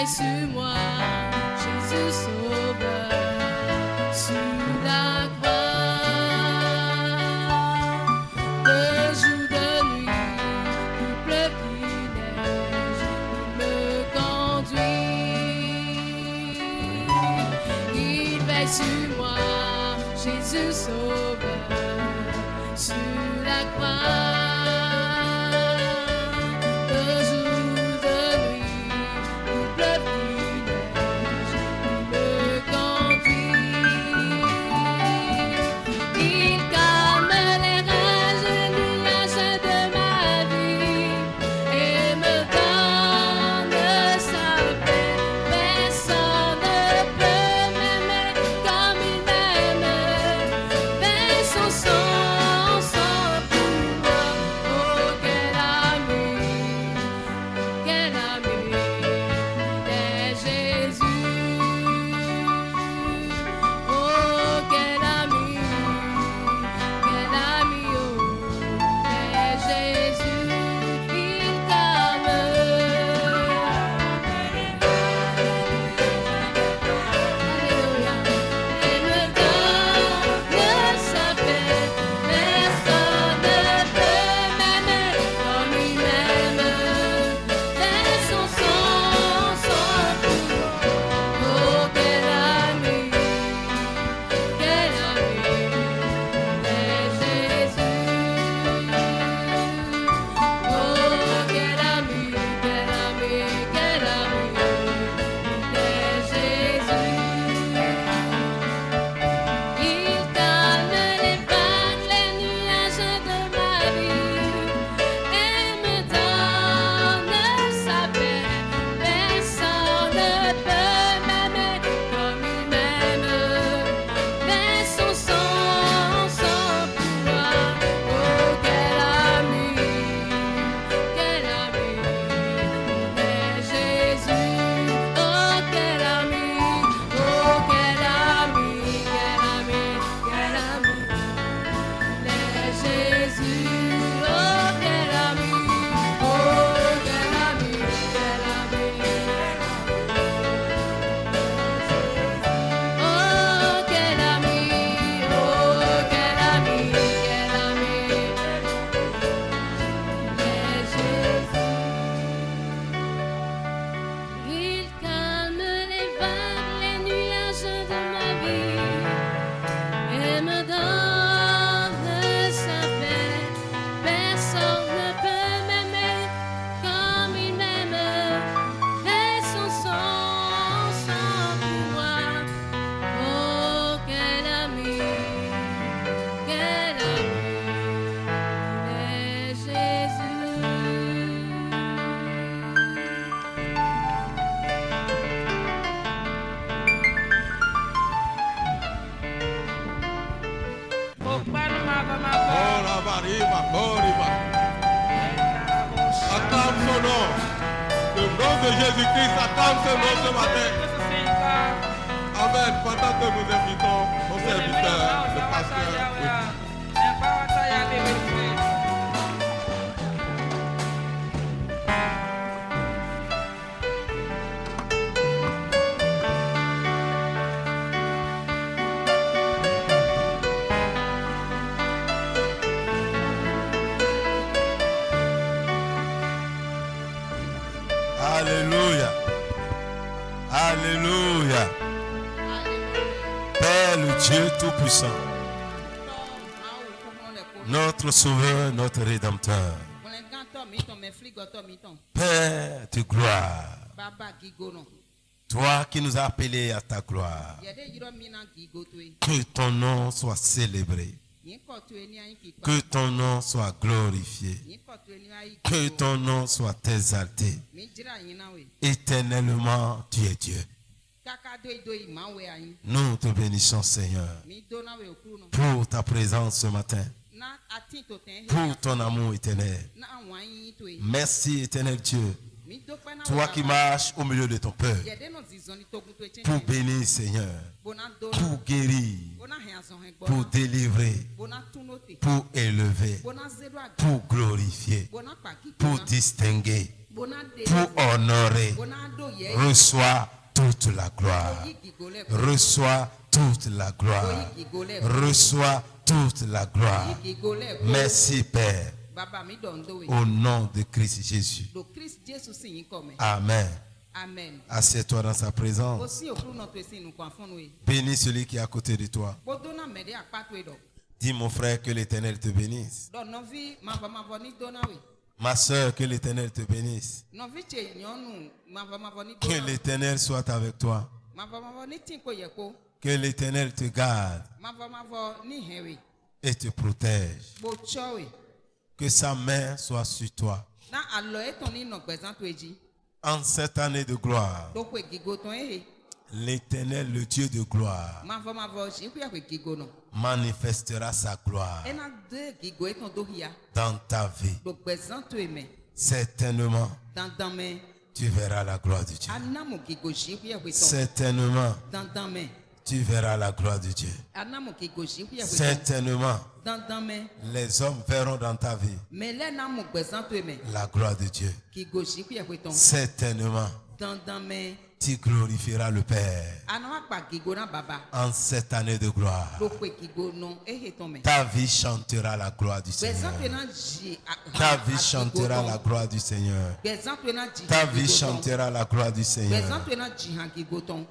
sur moi, Jésus sauveur, sur la croix. De jour, de nuit, il pleut, il neige, il me conduit. Il veille sur moi, Jésus sauveur, sur la croix. Jésus-Christ acclame ce nom ce matin. Amen. Pendant que nous invitons nos serviteurs, le pasteur. Alléluia. Alléluia. Père le Dieu Tout-Puissant, notre Sauveur, notre Rédempteur, Père de gloire, toi qui nous as appelés à ta gloire, que ton nom soit célébré, que ton nom soit glorifié, que ton nom soit exalté. Éternellement, tu es Dieu. Nous te bénissons, Seigneur, pour ta présence ce matin, pour ton amour éternel. Merci, éternel Dieu, toi qui marches au milieu de ton peuple, pour bénir, Seigneur, pour guérir, pour délivrer, pour élever, pour glorifier, pour distinguer. pour honorer. Reçois toute la gloire. Reçois toute la gloire. Reçois toute la gloire. Merci Père. Au nom de Christ Jésus. Amen. Amen. Assieds-toi dans sa présence. Bénis celui qui est à côté de toi. Dis mon frère que l'Éternel te bénisse. Ma soeur, que l'Éternel te bénisse. Que l'Éternel soit avec toi. Que l'Éternel te garde et te protège. Que sa main soit sur toi. En cette année de gloire, l'Éternel, le Dieu de gloire, manifestera sa gloire dans ta vie. Certainement, tu verras la gloire de Dieu. Certainement, tu verras la gloire de Dieu. Certainement, les hommes verront dans ta vie la gloire de Dieu. Certainement, tu glorifieras le Père en cette année de gloire. Ta vie chantera la gloire du Seigneur. Ta vie chantera la gloire du Seigneur. Ta vie chantera la gloire du Seigneur.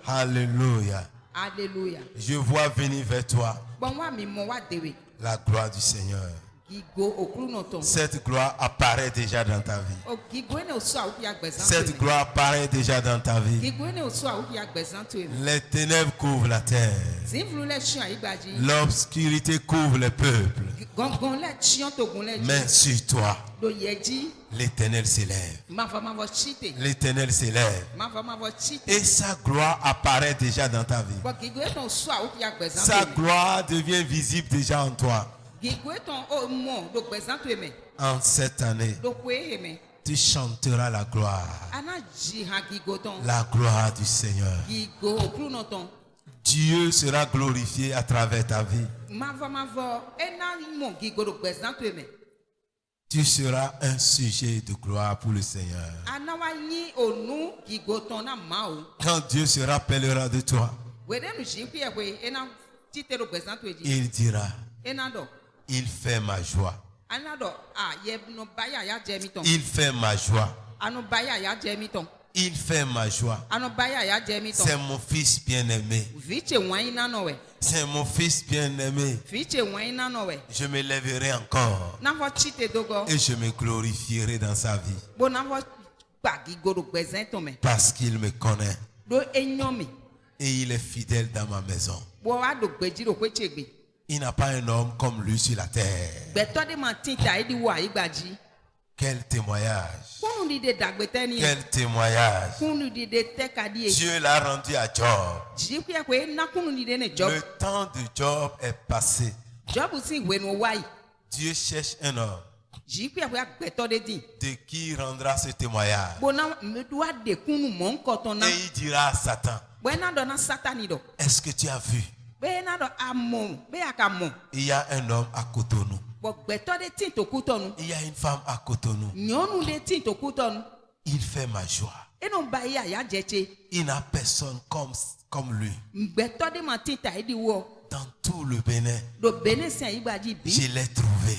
Alléluia. Alléluia. Je vois venir vers toi la gloire du Seigneur. Cette gloire apparaît déjà dans ta vie. Cette gloire apparaît déjà dans ta vie. Les ténèbres couvrent la terre. L'obscurité couvre les peuples. Mais sur toi, l'Éternel s'élève. L'Éternel s'élève. Et sa gloire apparaît déjà dans ta vie. Sa gloire devient visible déjà en toi. En cette année, tu chanteras la gloire. La gloire du Seigneur. Dieu sera glorifié à travers ta vie. Tu seras un sujet de gloire pour le Seigneur. Quand Dieu se rappellera de toi, il dira: il fait ma joie. Il fait ma joie. Il fait ma joie. C'est mon fils bien-aimé. C'est mon fils bien-aimé. Je me lèverai encore et je me glorifierai dans sa vie. Parce qu'il me connaît et il est fidèle dans ma maison. Il n'a pas un homme comme lui sur la terre. Quel témoignage. Quel témoignage. Dieu l'a rendu à Job. Le temps de Job est passé. Dieu cherche un homme de qui il rendra ce témoignage. Et il dira à Satan: est-ce que tu as vu? Il y a un homme à Cotonou. Il y a une femme à Cotonou. Il fait ma joie. Il n'a personne comme lui. Dans tout le Bénin, je l'ai trouvé.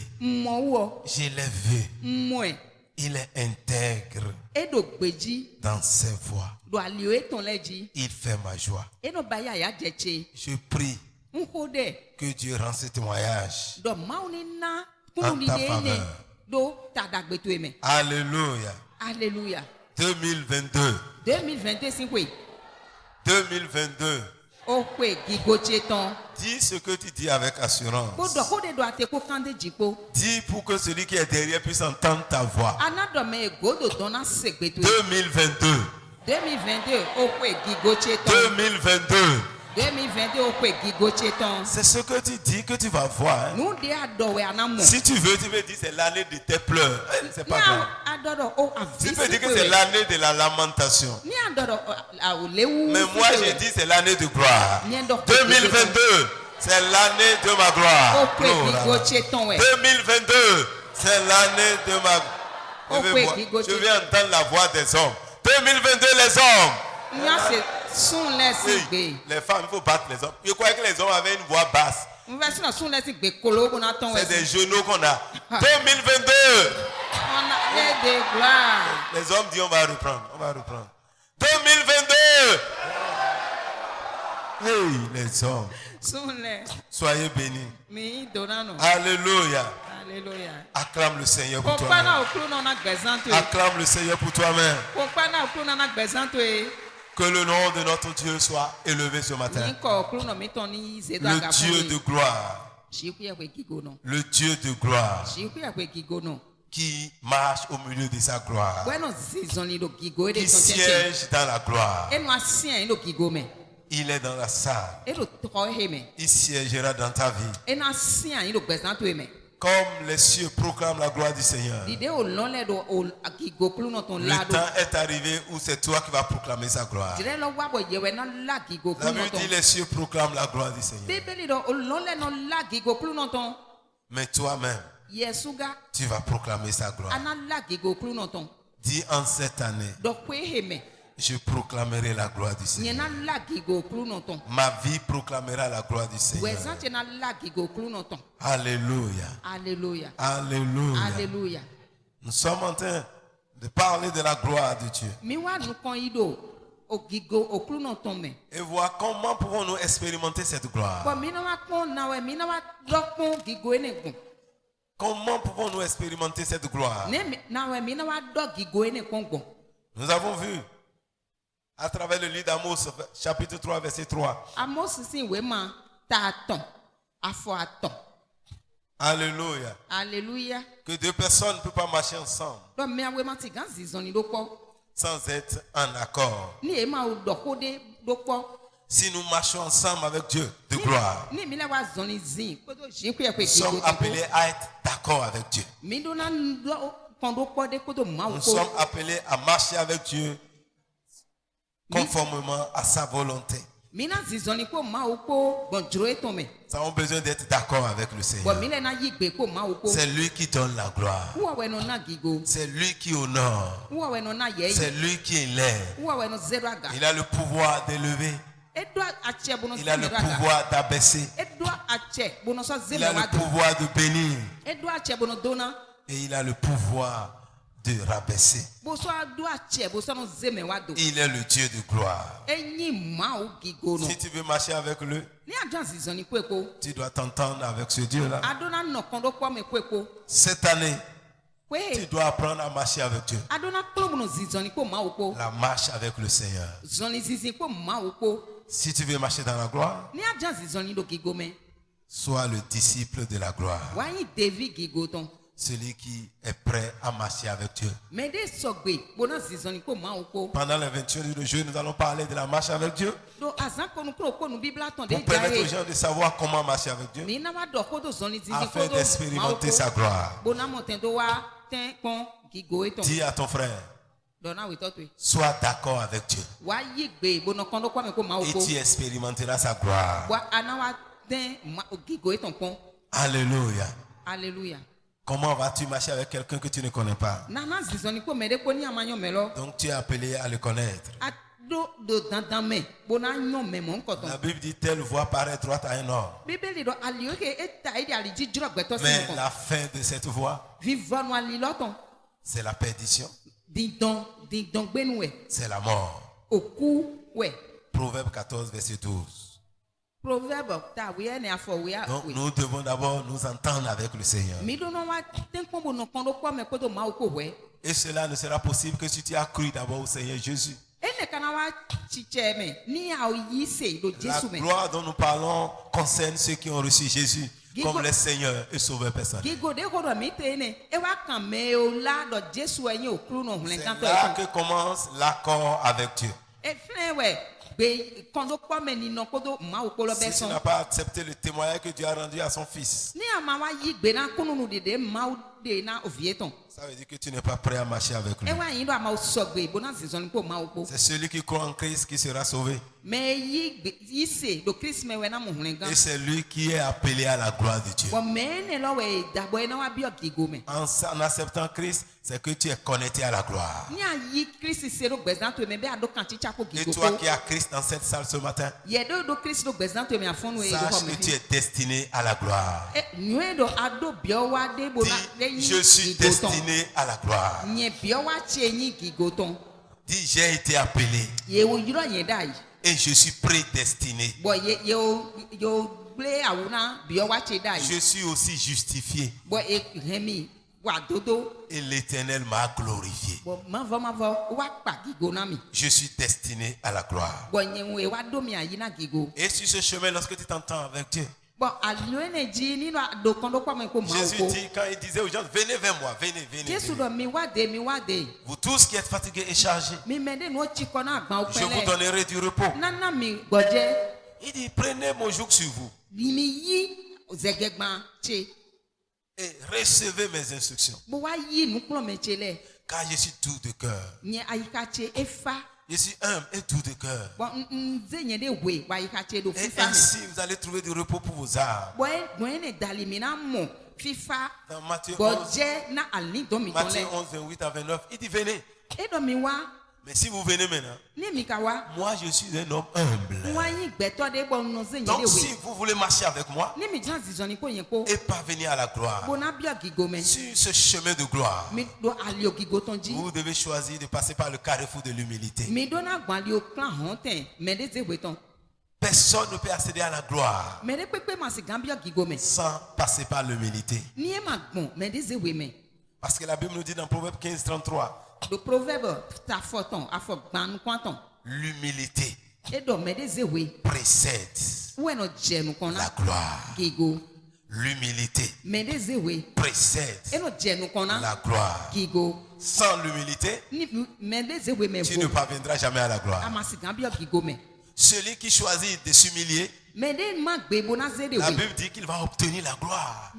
Je l'ai vu. Il est intègre dans ses voies. Il fait ma joie. Je prie que Dieu rende ce témoignage en ta faveur. Alléluia. Alléluia. 2022. 2022. Dis ce que tu dis avec assurance. Dis pour que celui qui est derrière puisse entendre ta voix. 2022. 2022. C'est ce que tu dis que tu vas voir. Si tu veux dire c'est l'année de tes pleurs. C'est pas grave. Tu peux dire que c'est l'année de la lamentation. Mais moi je dis c'est l'année de gloire. 2022, c'est l'année de ma gloire. 2022, c'est l'année de ma gloire. Je vais entendre la voix des hommes. 2022, les hommes. Hey, les femmes, il faut battre les hommes. Je croyais que les hommes avaient une voix basse. C'est des genoux qu'on a. 2022. Les hommes disent on va reprendre. 2022. Hey, les hommes. Soyez bénis. Alléluia. Acclame le Seigneur pour toi-même. Acclame le Seigneur pour toi-même. Que le nom de notre Dieu soit élevé ce matin. Le Dieu de gloire. Le Dieu de gloire. Qui marche au milieu de sa gloire. Qui siège dans la gloire. Il est dans la salle. Il siégera dans ta vie. Comme les cieux proclament la gloire du Seigneur. Le temps est arrivé où c'est toi qui vas proclamer sa gloire. La Bible dit les cieux proclament la gloire du Seigneur. Mais toi-même, tu vas proclamer sa gloire. Dis en cette année, je proclamerai la gloire du Seigneur. Ma vie proclamera la gloire du Seigneur. Alléluia. Alléluia. Alléluia. Alléluia. Nous sommes en train de parler de la gloire de Dieu. Et voir comment pouvons-nous expérimenter cette gloire. Comment pouvons-nous expérimenter cette gloire? Nous avons vu à travers le livre d'Amos, chapitre 3, verset 3. Alléluia. Alléluia. Que deux personnes ne peuvent pas marcher ensemble sans être en accord. Si nous marchons ensemble avec Dieu de gloire, nous sommes appelés à être d'accord avec Dieu. Nous sommes appelés à marcher avec Dieu conformément à sa volonté. Nous avons besoin d'être d'accord avec le Seigneur. C'est lui qui donne la gloire. C'est lui qui honore. C'est lui qui élève. Il a le pouvoir d'élever. Il a le pouvoir d'abaisser. Il a le pouvoir de bénir. Et il a le pouvoir de rabaisser. Il est le Dieu de gloire. Si tu veux marcher avec lui, tu dois t'entendre avec ce Dieu-là. Cette année, tu dois apprendre à marcher avec Dieu. La marche avec le Seigneur. Si tu veux marcher dans la gloire, sois le disciple de la gloire. Celui qui est prêt à marcher avec Dieu. Pendant les 28 jours de jeûne, nous allons parler de la marche avec Dieu. Pour permettre aux gens de savoir comment marcher avec Dieu, afin d'expérimenter sa gloire. Dis à ton frère, sois d'accord avec Dieu. Et tu expérimenteras sa gloire. Alléluia. Alléluia. Comment vas-tu marcher avec quelqu'un que tu ne connais pas? Donc tu es appelé à le connaître. La Bible dit telle voie paraît droite à un homme. Mais la fin de cette voie, c'est la perdition. C'est la mort. Proverbe 14, verset 12. Donc nous devons d'abord nous entendre avec le Seigneur. Et cela ne sera possible que si tu as cru d'abord au Seigneur Jésus. La gloire dont nous parlons concerne ceux qui ont reçu Jésus comme le Seigneur et Sauveur personnel. C'est là que commence l'accord avec Dieu. Si tu n'as pas accepté le témoignage que Dieu a rendu à son fils, Ça veut dire que tu n'es pas prêt à marcher avec lui. C'est celui qui croit en Christ qui sera sauvé. Et c'est lui qui est appelé à la gloire de Dieu. En acceptant Christ, c'est que tu es connecté à la gloire. Et toi qui as Christ dans cette salle ce matin, sache que tu es destiné à la gloire. Dis, je suis destiné à la gloire. Dis, j'ai été appelé. Et je suis prédestiné. Je suis aussi justifié. Et l'Éternel m'a glorifié. Je suis destiné à la gloire. Et sur ce chemin, lorsque tu t'entends avec Dieu, Jésus dit, quand il disait aux gens, venez vers moi, venez. Vous tous qui êtes fatigués et chargés, je vous donnerai du repos. Il dit, prenez mon joug sur vous et recevez mes instructions, car je suis doux de cœur. Je suis humble et doux de cœur. Et ainsi vous allez trouver du repos pour vos âmes. Dans Matthieu 11, 28 à 29, il dit venez. Mais si vous venez maintenant, moi je suis un homme humble. Donc si vous voulez marcher avec moi et parvenir à la gloire, sur ce chemin de gloire, vous devez choisir de passer par le carrefour de l'humilité. Personne ne peut accéder à la gloire sans passer par l'humilité. Parce que la Bible nous dit dans Proverbe 15, 33, l'humilité précède la gloire. L'humilité précède la gloire. Sans l'humilité, tu ne parviendras jamais à la gloire. Celui qui choisit de s'humilier, la Bible dit qu'il va obtenir la gloire.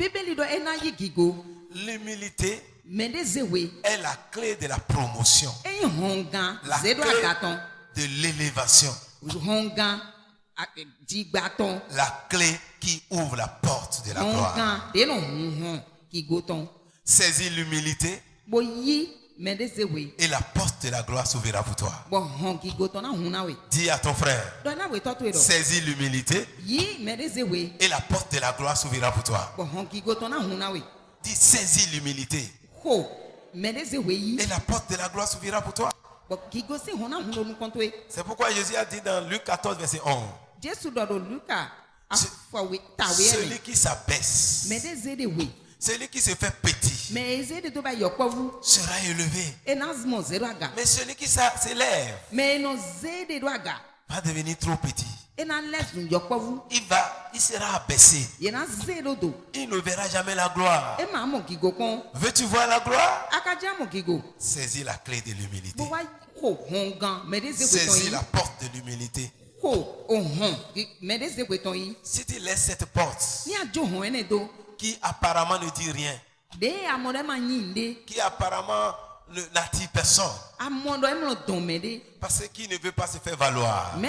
L'humilité est la clé de la promotion, la clé de l'élévation, la clé qui ouvre la porte de la gloire. Saisis l'humilité et la porte de la gloire s'ouvrira pour toi. Dis à ton frère, saisis l'humilité et la porte de la gloire s'ouvrira pour toi. Dis, saisis l'humilité et la porte de la gloire s'ouvrira pour toi. C'est pourquoi Jésus a dit dans Luc 14, verset 11, celui qui s'abaisse, celui qui se fait petit sera élevé, mais celui qui s'élève va devenir trop petit. Il sera abaissé. Il ne verra jamais la gloire. Veux-tu voir la gloire? Saisis la clé de l'humilité. Saisis la porte de l'humilité. Si tu laisses cette porte qui apparemment ne dit rien, qui apparemment n'attire personne, parce qu'il ne veut pas se faire valoir, qui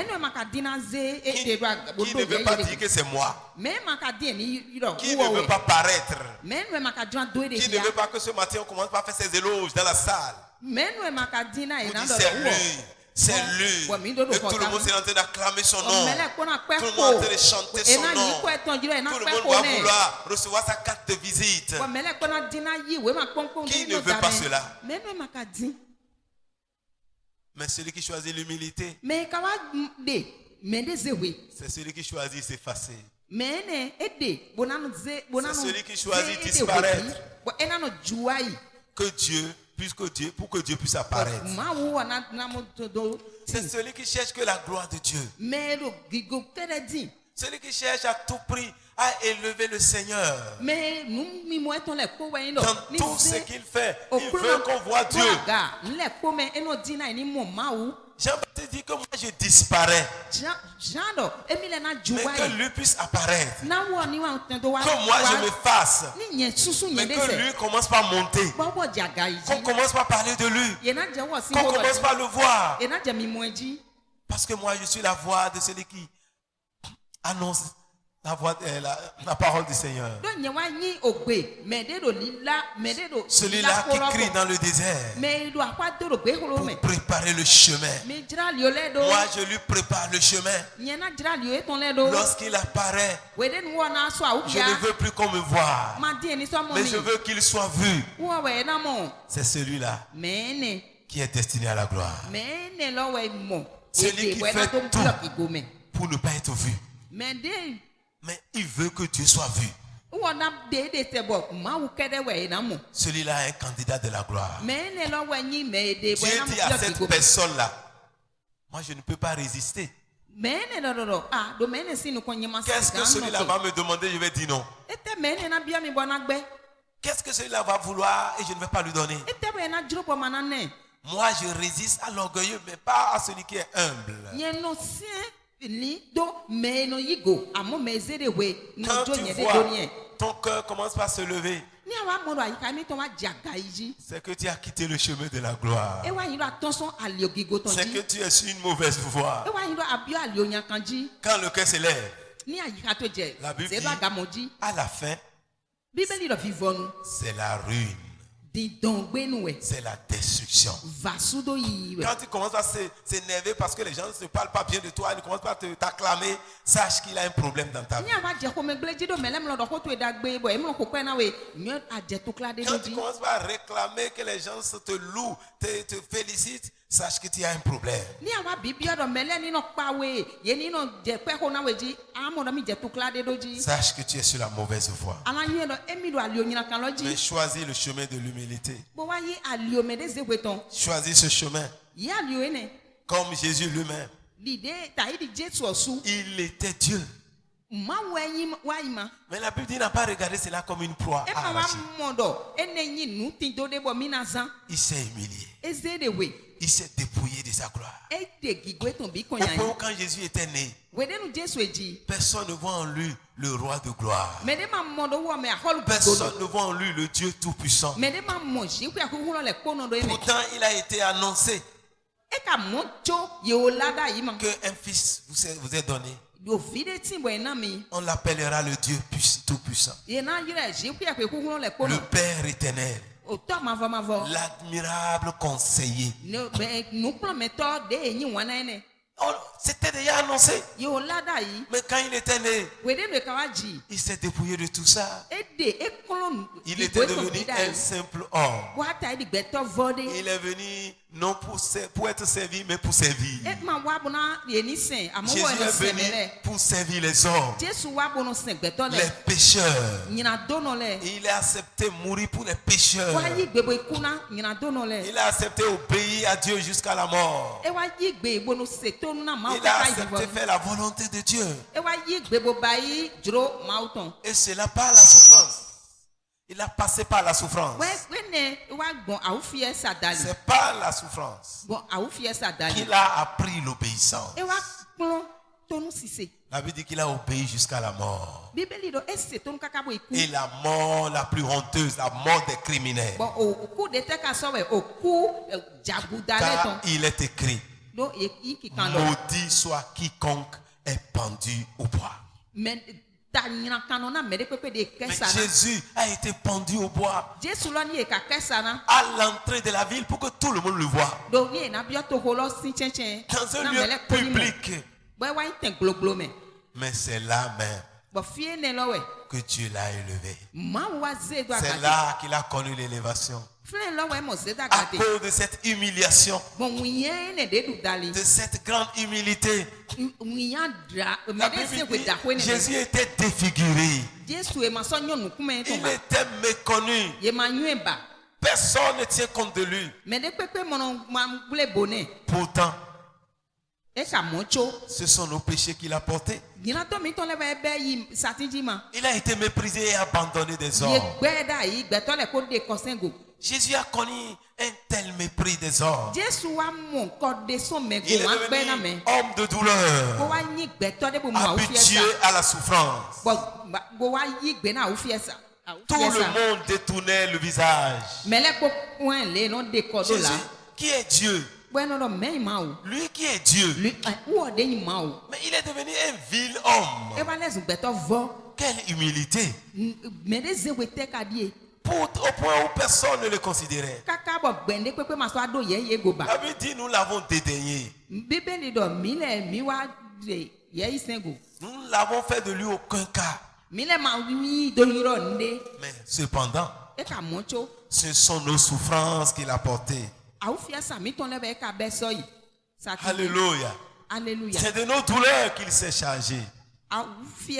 ne veut pas dire que c'est moi, qui ne veut pas paraître, qui ne veut pas que ce matin on commence par faire ses éloges dans la salle, c'est lui, et tout le monde est en train d'acclamer son nom, tout le monde est en train de chanter son nom, tout le monde va vouloir recevoir sa carte de visite. Qui ne veut pas cela? Mais celui qui choisit l'humilité, c'est celui qui choisit s'effacer. C'est celui qui choisit disparaître. Pour que Dieu puisse apparaître. C'est celui qui cherche que la gloire de Dieu. Celui qui cherche à tout prix à élever le Seigneur. Dans tout ce qu'il fait, il veut qu'on voit Dieu. Jean-Baptiste dit, dit que moi je disparais. Mais que lui puisse apparaître. Que moi je me fasse. Mais que lui commence par monter. Qu'on commence par parler de lui. Qu'on commence par le voir. Parce que moi je suis la voix de celui qui annonce la parole du Seigneur. Celui-là qui crie dans le désert pour préparer le chemin. Moi je lui prépare le chemin. Lorsqu'il apparaît, je ne veux plus qu'on me voie, mais je veux qu'il soit vu. C'est celui-là qui est destiné à la gloire. Celui qui fait tout pour ne pas être vu. Mais il veut que Dieu soit vu. Celui-là est un candidat de la gloire. Dieu dit à cette personne-là, moi je ne peux pas résister. Qu'est-ce que celui-là va me demander? Je vais dire non. Qu'est-ce que celui-là va vouloir et je ne vais pas lui donner? Moi je résiste à l'orgueilleux, mais pas à celui qui est humble. Quand tu vois, ton cœur commence par se lever, c'est que tu as quitté le chemin de la gloire. C'est que tu es sur une mauvaise voie. Quand le cœur s'élève, la Bible dit, à la fin, c'est la ruine. C'est la destruction. Quand tu commences à s'énerver parce que les gens ne parlent pas bien de toi, ils ne commencent pas à t'acclamer, sache qu'il a un problème dans ta vie. Quand tu commences à réclamer que les gens te louent, te félicitent, sache que tu as un problème. Sache que tu es sur la mauvaise voie. Mais choisis le chemin de l'humilité. Choisis ce chemin. Comme Jésus lui-même. Il était Dieu. Mais la Bible dit qu'il n'a pas regardé cela comme une proie arrachée. Il s'est humilié. Il s'est dépouillé de sa gloire. Au point où quand Jésus était né, personne ne voit en lui le roi de gloire. Personne ne voit en lui le Dieu tout-puissant. Pourtant, il a été annoncé qu'un fils vous est donné. On l'appellera le Dieu tout-puissant. Le Père éternel. L'admirable conseiller. C'était déjà annoncé. Mais quand il était né, il s'est dépouillé de tout ça. Il était devenu un simple homme. Il est venu non pour être servi, mais pour servir. Jésus est venu pour servir les hommes, les pécheurs. Il a accepté mourir pour les pécheurs. Il a accepté obéir à Dieu jusqu'à la mort. Il a accepté faire la volonté de Dieu. Et cela par la souffrance. Il a passé par la souffrance. C'est par la souffrance qu'il a appris l'obéissance. La Bible dit qu'il a obéi jusqu'à la mort. Et la mort la plus honteuse, la mort des criminels. Car il est écrit, maudit soit quiconque est pendu au bois. Mais Jésus a été pendu au bois à l'entrée de la ville pour que tout le monde le voie. Dans un lieu public. Mais c'est là même que Dieu l'a élevé. C'est là qu'il a connu l'élévation. À cause de cette humiliation, de cette grande humilité, la Bible dit, Jésus était défiguré. Il était méconnu. Personne ne tient compte de lui. Pourtant, ce sont nos péchés qu'il a portés. Il a été méprisé et abandonné des hommes. Jésus a connu un tel mépris des hommes. Il est devenu homme de douleur, habitué à la souffrance. Tout le monde détournait le visage. Jésus, qui est Dieu? Lui qui est Dieu. Mais il est devenu un vil homme. Quelle humilité. Au point où personne ne le considérait. La Bible dit nous l'avons dédaigné. Nous l'avons fait de lui aucun cas. Mais cependant, ce sont nos souffrances qu'il a portées. Alléluia. C'est de nos douleurs qu'il s'est chargé. Il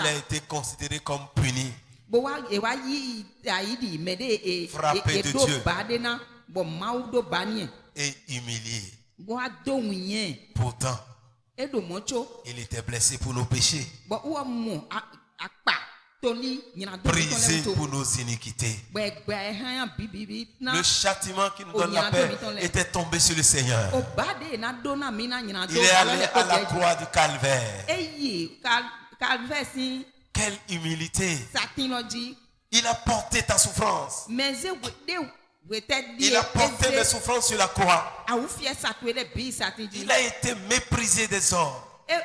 a été considéré comme puni, frappé de Dieu et humilié. Pourtant, il était blessé pour nos péchés, brisé pour nos iniquités. Le châtiment qui nous donne la paix était tombé sur le Seigneur. Il est allé à la croix du calvaire. Quelle humilité. Il a porté ta souffrance. Il a porté mes souffrances sur la croix. Il a été méprisé des hommes. Il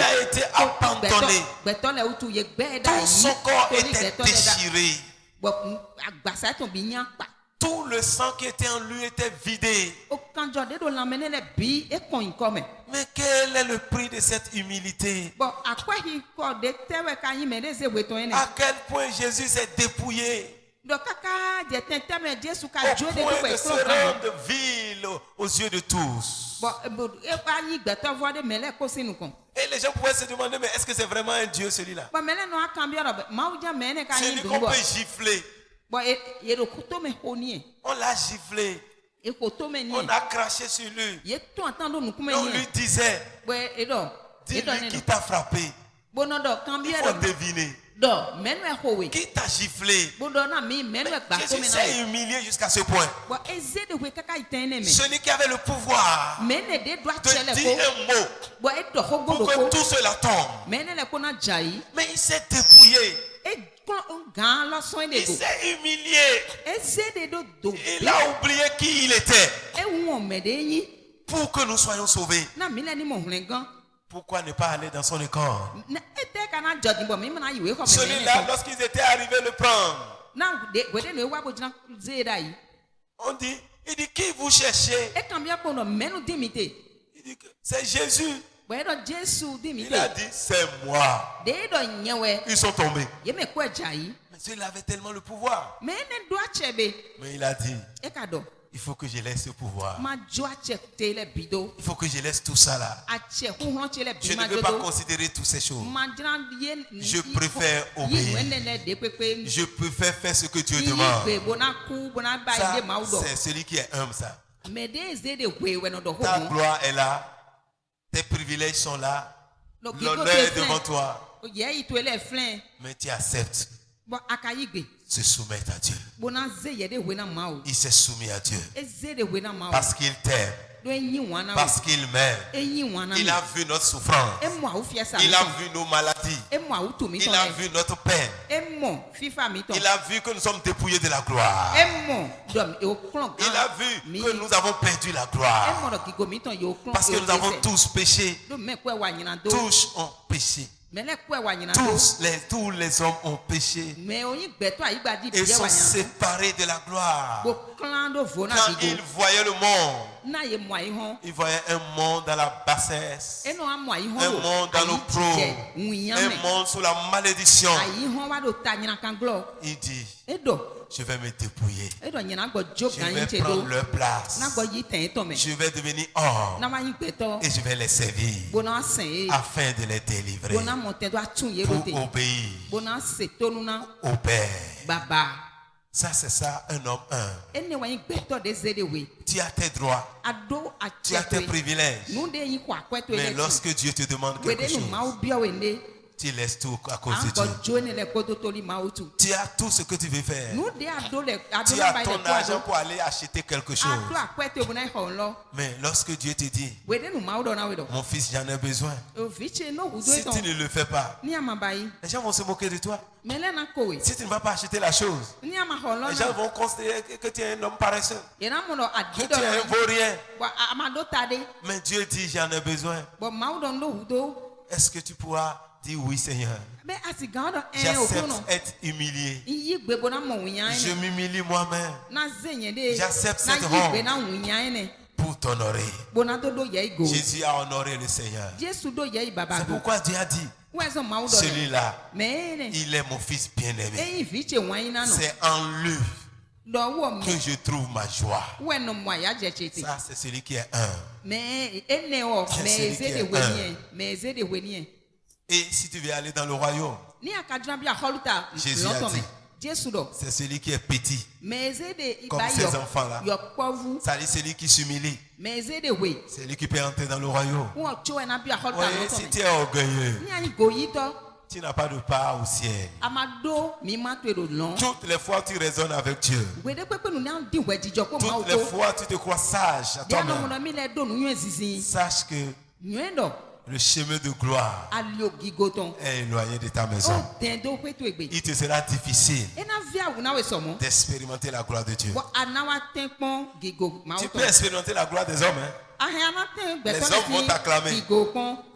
a été abandonné. Tout son corps était déchiré. Tout le sang qui était en lui était vidé. Mais quel est le prix de cette humilité? À quel point Jésus s'est dépouillé? Au point de se rendre vil aux yeux de tous. Et les gens pouvaient se demander, mais est-ce que c'est vraiment un Dieu celui-là? Celui qu'on peut gifler. On l'a giflé. On a craché sur lui. Et on lui disait, dis-lui qui t'a frappé. Il faut deviner. Qui t'a giflé? Jésus s'est humilié jusqu'à ce point. Celui qui avait le pouvoir de dire un mot pour que tout cela tombe. Mais il s'est dépouillé. Il s'est humilié. Il a oublié qui il était pour que nous soyons sauvés. Pourquoi ne pas aller dans son école? Celui-là, lorsqu'ils étaient arrivés le prendre, on dit, il dit, qui vous cherchez? Il dit, c'est Jésus. Il a dit, c'est moi. Ils sont tombés. Mais celui-là avait tellement le pouvoir. Mais il a dit, il faut que je laisse ce pouvoir. Il faut que je laisse tout ça là. Je ne veux pas considérer toutes ces choses. Je préfère obéir. Je préfère faire ce que Dieu demande. Ça, c'est celui qui est humble, ça. Ta gloire est là. Tes privilèges sont là. L'honneur est devant toi. Mais tu acceptes. Se soumettre à Dieu. Il s'est soumis à Dieu. Parce qu'il t'aime. Parce qu'il m'aime. Il a vu notre souffrance. Il a vu nos maladies. Il a vu notre peine. Il a vu que nous sommes dépouillés de la gloire. Il a vu que nous avons perdu la gloire. Parce que nous avons tous péché. Tous ont péché. Tous les hommes ont péché et sont séparés de la gloire. Quand ils voyaient le monde, ils voyaient un monde dans la bassesse, un monde dans l'opprobre, un monde sous la malédiction. Il dit, je vais me dépouiller. Je vais prendre leur place. Je vais devenir homme. Et je vais les servir afin de les délivrer. Pour obéir au Père. Ça, c'est ça, un homme humble. Tu as tes droits. Tu as tes privilèges. Mais lorsque Dieu te demande quelque chose, Tu laisses tout à cause de Dieu. Tu as tout ce que tu veux faire. Tu as ton argent pour aller acheter quelque chose. Mais lorsque Dieu te dit, mon fils, j'en ai besoin. Si tu ne le fais pas, les gens vont se moquer de toi. Si tu ne vas pas acheter la chose, les gens vont considérer que tu es un homme paresseux, que tu es un vaurien. Mais Dieu dit, j'en ai besoin. Est-ce que tu pourras dire oui, Seigneur? J'accepte être humilié. Je m'humilie moi-même. J'accepte cette honte pour t'honorer. Jésus a honoré le Seigneur. C'est pourquoi Dieu a dit, celui-là, il est mon fils bien-aimé. C'est en lui que je trouve ma joie. Ça, c'est celui qui est un. C'est celui qui est un. Et si tu veux aller dans le royaume, Jésus a dit, c'est celui qui est petit, comme ces enfants-là. Ça dit celui qui s'humilie. C'est lui qui peut entrer dans le royaume. Oui, si tu es orgueilleux, tu n'as pas de part au ciel. Toutes les fois tu raisonnes avec Dieu, toutes les fois tu te crois sage à toi-même, sache que le chemin de gloire est éloigné de ta maison. Il te sera difficile d'expérimenter la gloire de Dieu. Tu peux expérimenter la gloire des hommes, hein? Les hommes vont t'acclamer.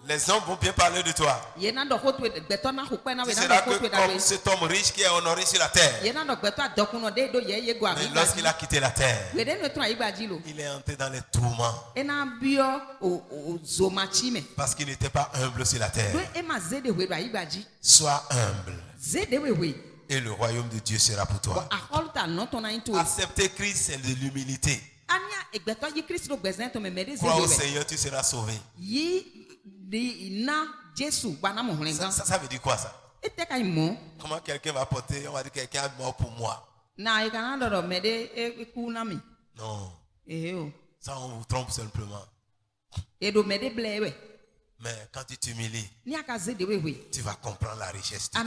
Les hommes vont bien parler de toi. Tu seras que comme cet homme riche qui est honoré sur la terre. Mais lorsqu'il a quitté la terre, il est entré dans les tourments. Parce qu'il n'était pas humble sur la terre. Sois humble. Et le royaume de Dieu sera pour toi. Accepter Christ, c'est de l'humilité. Crois au Seigneur, tu seras sauvé. Ça veut dire quoi ça? Comment quelqu'un va porter? On va dire quelqu'un est mort pour moi. Non. Ça, on vous trompe simplement. Mais quand tu t'humilies, tu vas comprendre la richesse de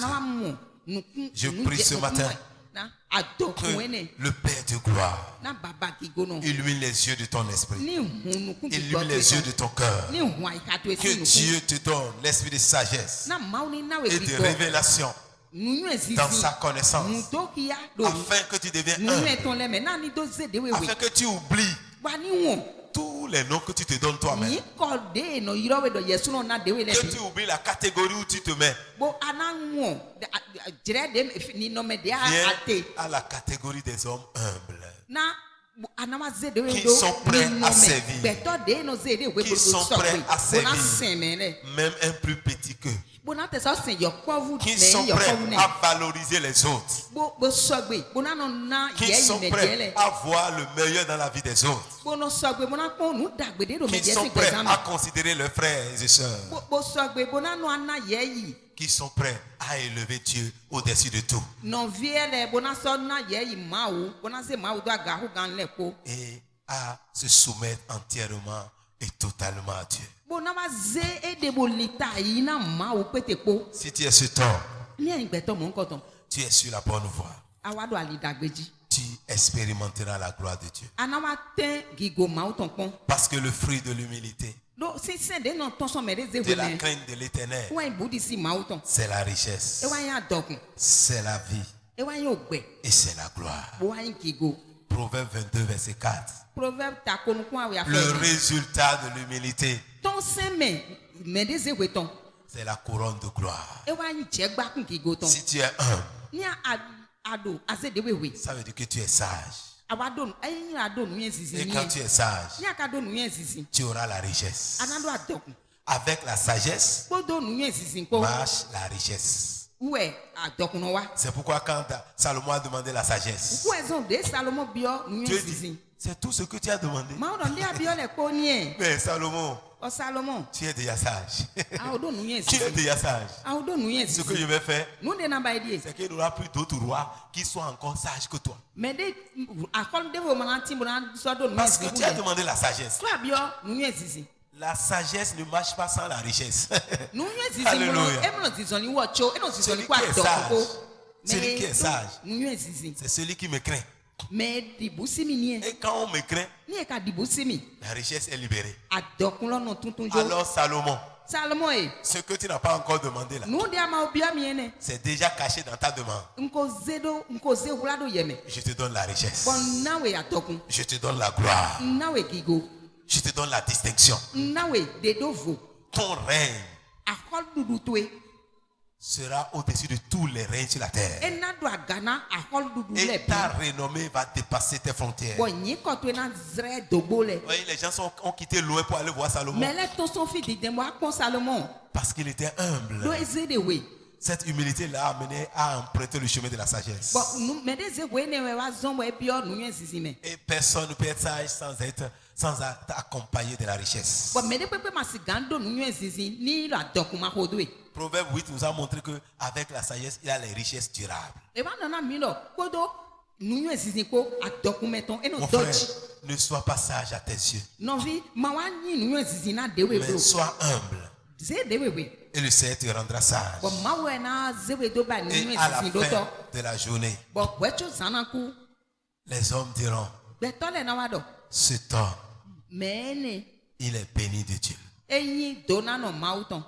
Dieu. Je prie ce matin que le Père de gloire illumine les yeux de ton esprit, illumine les yeux de ton cœur, que Dieu te donne l'esprit de sagesse et de révélation dans sa connaissance, afin que tu deviennes un, afin que tu oublies tous les noms que tu te donnes toi-même, que tu oublies la catégorie où tu te mets. Viens à la catégorie des hommes humbles, qui sont prêts à servir, qui sont prêts à servir même un plus petit qu'eux, qui sont prêts à valoriser les autres, qui sont prêts à voir le meilleur dans la vie des autres, qui sont prêts à considérer leurs frères et sœurs, qui sont prêts à élever Dieu au-dessus de tout et à se soumettre entièrement et totalement à Dieu. Si tu es sur toi, tu es sur la bonne voie. Tu expérimenteras la gloire de Dieu. Parce que le fruit de l'humilité, de la crainte de l'Éternel, c'est la richesse, c'est la vie et c'est la gloire. Proverbe 22, verset 4. Le résultat de l'humilité, c'est la couronne de gloire. Si tu es humble, ça veut dire que tu es sage. Et quand tu es sage, tu auras la richesse. Avec la sagesse, marche la richesse. C'est pourquoi quand Salomon a demandé la sagesse, Dieu dit, c'est tout ce que tu as demandé. Mais Salomon, tu es déjà sage. Tu es déjà sage. Ce que je vais faire, c'est qu'il n'y aura plus d'autres rois qui soient encore sages que toi. Parce que tu as demandé la sagesse. La sagesse ne marche pas sans la richesse. Alléluia. Celui qui est sage, celui qui est sage, c'est celui qui me craint. Et quand on me craint, la richesse est libérée. Alors Salomon, ce que tu n'as pas encore demandé là, c'est déjà caché dans ta demande. Je te donne la richesse. Je te donne la gloire. Je te donne la distinction. Ton règne sera au-dessus de tous les règnes sur la terre. Et ta renommée va dépasser tes frontières. Voyez, les gens ont quitté loin pour aller voir Salomon. Parce qu'il était humble. Cette humilité l'a amené à emprunter le chemin de la sagesse. Et personne ne peut être sage sans être accompagné de la richesse. Proverbe 8 nous a montré qu'avec la sagesse, il y a les richesses durables. Mon frère, ne sois pas sage à tes yeux. Mais sois humble. Et le Seigneur te rendra sage. Et à la fin de la journée, les hommes diront, cet homme, il est béni de Dieu.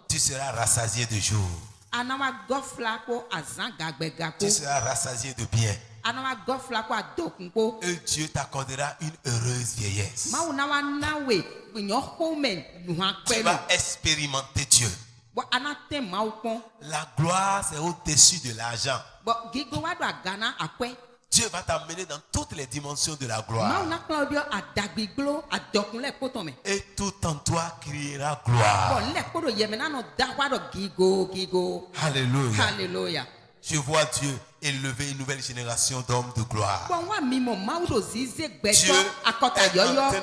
Tu seras rassasié de jour. Tu seras rassasié de bien. Et Dieu t'accordera une heureuse vieillesse. Tu vas expérimenter Dieu. La gloire, c'est au-dessus de l'argent. Dieu va t'amener dans toutes les dimensions de la gloire. Et tout en toi criera gloire. Alléluia. Je vois Dieu élever une nouvelle génération d'hommes de gloire. Dieu est en train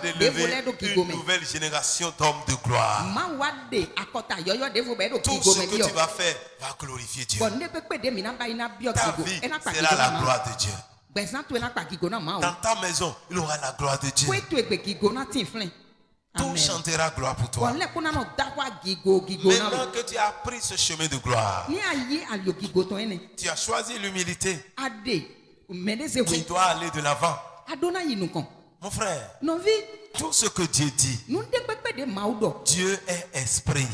d'élever une nouvelle génération d'hommes de gloire. Tout ce que tu vas faire va glorifier Dieu. Ta vie sera la gloire de Dieu. Dans ta maison, il aura la gloire de Dieu. Tout chantera gloire pour toi. Maintenant que tu as pris ce chemin de gloire, tu as choisi l'humilité. Tu dois aller de l'avant. Mon frère, tout ce que Dieu dit, Dieu est esprit.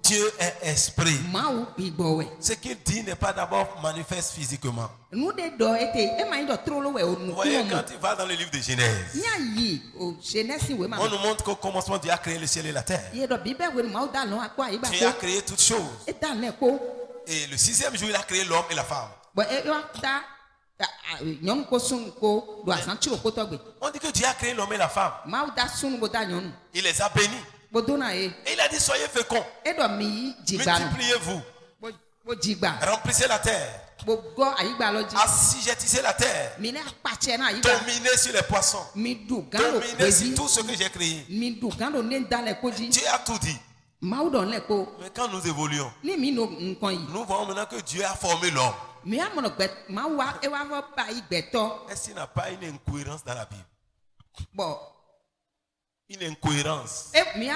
Dieu est esprit. Ce qu'il dit n'est pas d'abord manifeste physiquement. Vous voyez, quand tu vas dans le livre de Genèse, on nous montre qu'au commencement, Dieu a créé le ciel et la terre. Dieu a créé toutes choses. Et le 6e jour, il a créé l'homme et la femme. On dit que Dieu a créé l'homme et la femme. Il les a bénis. Et il a dit, soyez féconds. Multipliez-vous. Remplissez la terre. Assujettissez la terre. Dominez sur les poissons. Dominez sur tout ce que j'ai créé. Dieu a tout dit. Mais quand nous évoluons, nous voyons maintenant que Dieu a formé l'homme. Est-ce qu'il n'y a pas une incohérence dans la Bible? Une incohérence. Il dit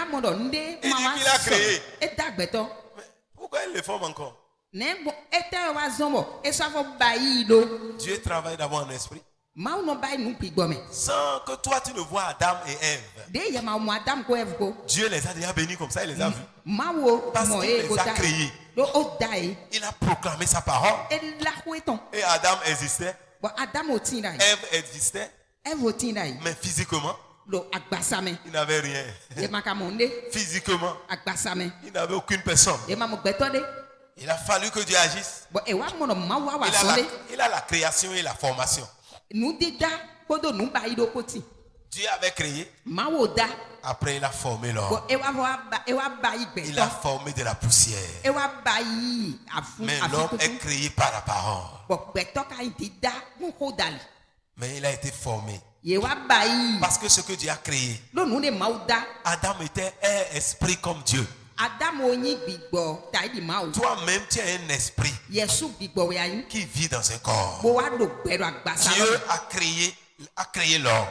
qu'il a créé. Mais pourquoi il le forme encore? Dieu travaille d'abord en esprit. Sans que toi tu ne vois Adam et Ève. Dieu les a déjà bénis comme ça, il les a vus. Parce qu'il les a créés. Il a proclamé sa parole. Et Adam existait. Ève existait. Mais physiquement, il n'avait rien. Physiquement, il n'avait aucune personne. Il a fallu que Dieu agisse. Il a la création et la formation. Dieu avait créé. Après, il a formé l'homme. Il a formé de la poussière. Mais l'homme est créé par la parole. Mais il a été formé. Parce que ce que Dieu a créé, Adam était un esprit comme Dieu. Toi-même, tu as un esprit qui vit dans un corps. Dieu a créé l'homme.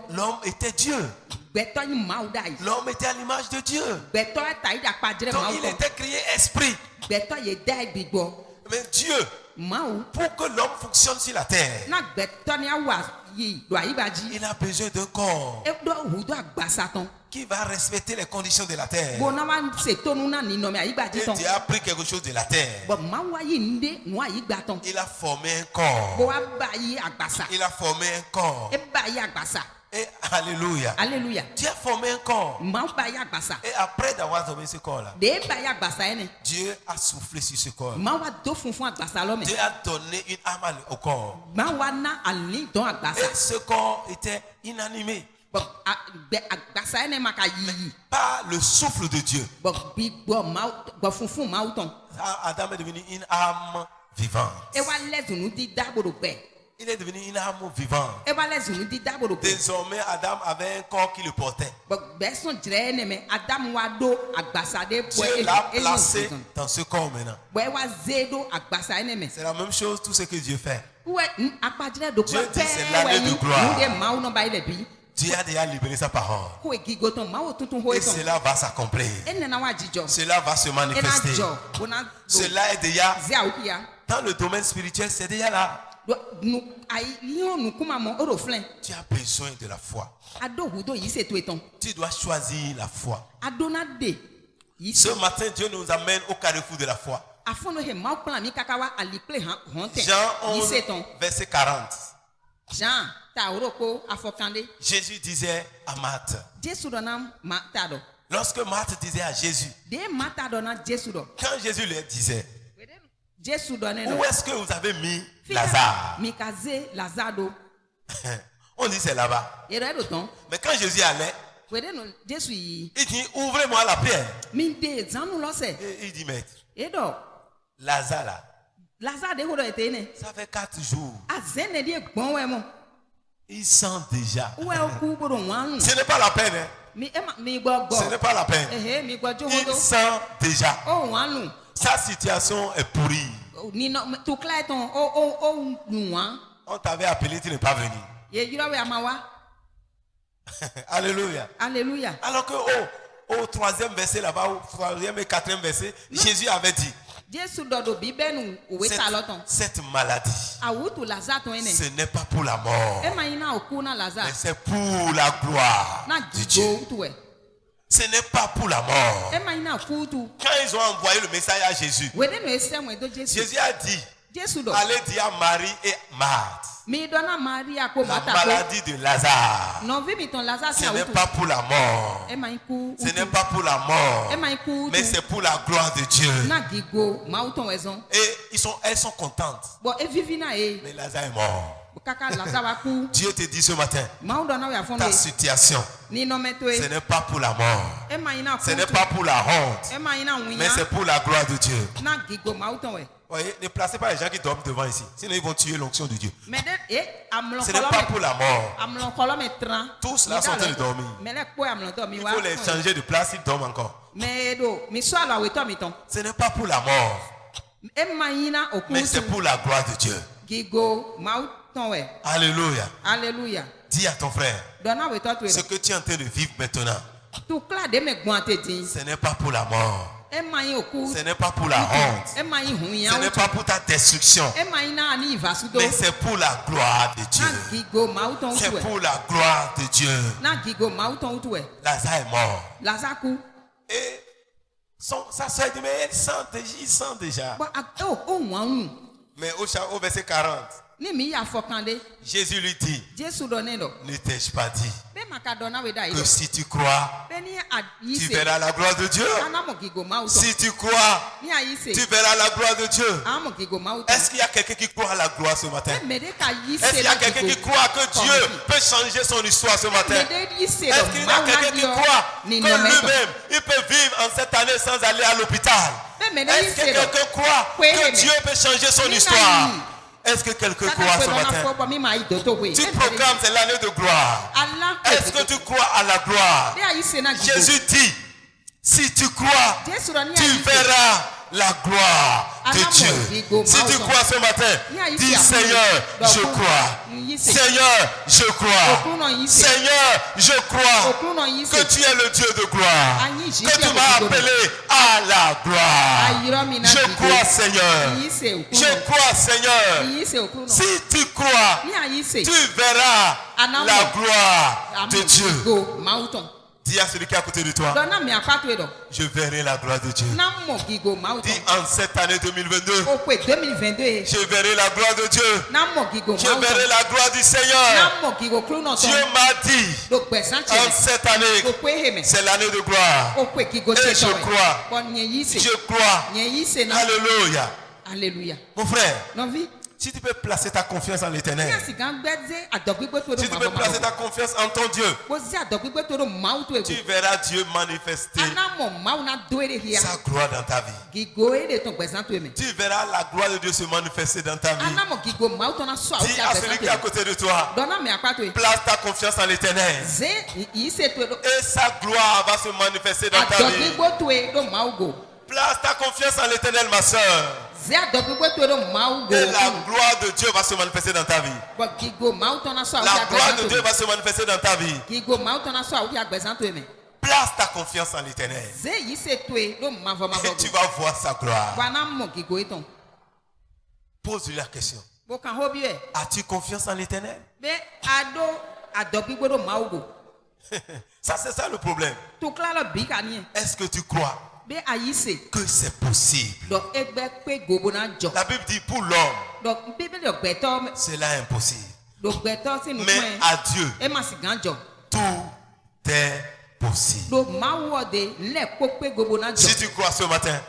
L'homme était Dieu. L'homme était à l'image de Dieu. Donc il était créé esprit. Mais Dieu, pour que l'homme fonctionne sur la terre, il a besoin d'un corps qui va respecter les conditions de la terre. Et Dieu a pris quelque chose de la terre. Il a formé un corps. Il a formé un corps. Et alléluia. Dieu a formé un corps. Et après d'avoir formé ce corps-là, Dieu a soufflé sur ce corps. Dieu a donné une âme au corps. Et ce corps était inanimé. Par le souffle de Dieu. Adam est devenu une âme vivante. Il est devenu une âme vivante. Désormais, Adam avait un corps qui le portait. Dieu l'a placé dans ce corps maintenant. C'est la même chose, tout ce que Dieu fait. Dieu dit c'est l'année de gloire. Dieu a déjà libéré sa parole. Et cela va s'accomplir. Cela va se manifester. Cela est déjà dans le domaine spirituel, c'est déjà là. Tu as besoin de la foi. Tu dois choisir la foi. Ce matin, Dieu nous amène au carrefour de la foi. Jean 11, verset 40. Jésus disait à Marthe. Lorsque Marthe disait à Jésus, quand Jésus lui disait, où est-ce que vous avez mis Lazare? On dit c'est là-bas. Mais quand Jésus allait, il dit ouvrez-moi la pierre. Et il dit maître, Lazare là, ça fait 4 jours. Il sent déjà. Ce n'est pas la peine. Ce n'est pas la peine. Il sent déjà. Sa situation est pourrie. On t'avait appelé, tu n'es pas venu. Alléluia. Alors que au 3e verset là-bas, au 3e et 4e verset, Jésus avait dit cette maladie, ce n'est pas pour la mort, mais c'est pour la gloire de Dieu. Ce n'est pas pour la mort. Quand ils ont envoyé le message à Jésus, Jésus a dit allez dire à Marie et Marthe, la maladie de Lazare, ce n'est pas pour la mort. Ce n'est pas pour la mort, mais c'est pour la gloire de Dieu. Et elles sont contentes. Mais Lazare est mort. Dieu te dit ce matin, ta situation, ce n'est pas pour la mort, ce n'est pas pour la honte, mais c'est pour la gloire de Dieu. Voyez, ne placez pas les gens qui dorment devant ici, sinon ils vont tuer l'onction de Dieu. Ce n'est pas pour la mort. Tous là sont en train de dormir. Il faut les changer de place, ils dorment encore. Ce n'est pas pour la mort, mais c'est pour la gloire de Dieu. Alléluia. Dis à ton frère, ce que tu es en train de vivre maintenant, ce n'est pas pour la mort, ce n'est pas pour la honte, ce n'est pas pour ta destruction, mais c'est pour la gloire de Dieu. C'est pour la gloire de Dieu. Lazare est mort. Et sa soeur dit, mais il sent déjà. Mais au verset 40, Jésus lui dit, ne t'ai-je pas dit que si tu crois, tu verras la gloire de Dieu? Si tu crois, tu verras la gloire de Dieu. Est-ce qu'il y a quelqu'un qui croit à la gloire ce matin? Est-ce qu'il y a quelqu'un qui croit que Dieu peut changer son histoire ce matin? Est-ce qu'il y a quelqu'un qui croit que lui-même, il peut vivre en cette année sans aller à l'hôpital? Est-ce que quelqu'un croit que Dieu peut changer son histoire? Est-ce que quelqu'un croit ce matin? Tu proclames, c'est l'année de gloire. Est-ce que tu crois à la gloire? Jésus dit, si tu crois, tu verras la gloire. de Dieu. Si tu crois ce matin, dis Seigneur, je crois. Seigneur, je crois. Seigneur, je crois que tu es le Dieu de gloire. Que tu m'as appelé à la gloire. Je crois, Seigneur. Je crois, Seigneur. Si tu crois, tu verras la gloire de Dieu. Dis à celui qui est à côté de toi, je verrai la gloire de Dieu. Dis en cette année 2022, je verrai la gloire de Dieu. Je verrai la gloire du Seigneur. Dieu m'a dit en cette année, c'est l'année de gloire. Et je crois. Je crois. Alléluia. Alléluia. Mon frère, si tu peux placer ta confiance en l'Éternel, si tu peux placer ta confiance en ton Dieu, tu verras Dieu manifester sa gloire dans ta vie. Tu verras la gloire de Dieu se manifester dans ta vie. Dis à celui qui est à côté de toi, place ta confiance en l'Éternel et sa gloire va se manifester dans ta vie. Place ta confiance en l'Éternel, ma soeur. Et la gloire de Dieu va se manifester dans ta vie. La gloire de Dieu va se manifester dans ta vie. Place ta confiance en l'Éternel. Et tu vas voir sa gloire. Pose-lui la question. As-tu confiance en l'Éternel? Ça, c'est ça le problème. Est-ce que tu crois que c'est possible? La Bible dit pour l'homme, cela est impossible. Mais à Dieu, tout est possible. Si tu crois ce matin,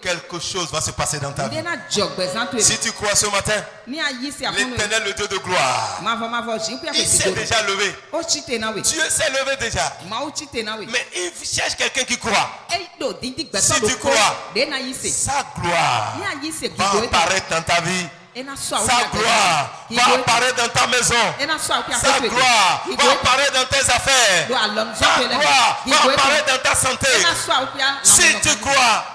quelque chose va se passer dans ta vie. Si tu crois ce matin, l'Éternel, le Dieu de gloire, il s'est déjà levé. Dieu s'est levé déjà. Mais il cherche quelqu'un qui croit. Si tu crois, sa gloire va apparaître dans ta vie. Sa gloire va apparaître dans ta maison. Sa gloire va apparaître dans tes affaires. Sa gloire va apparaître dans ta santé. Si tu crois,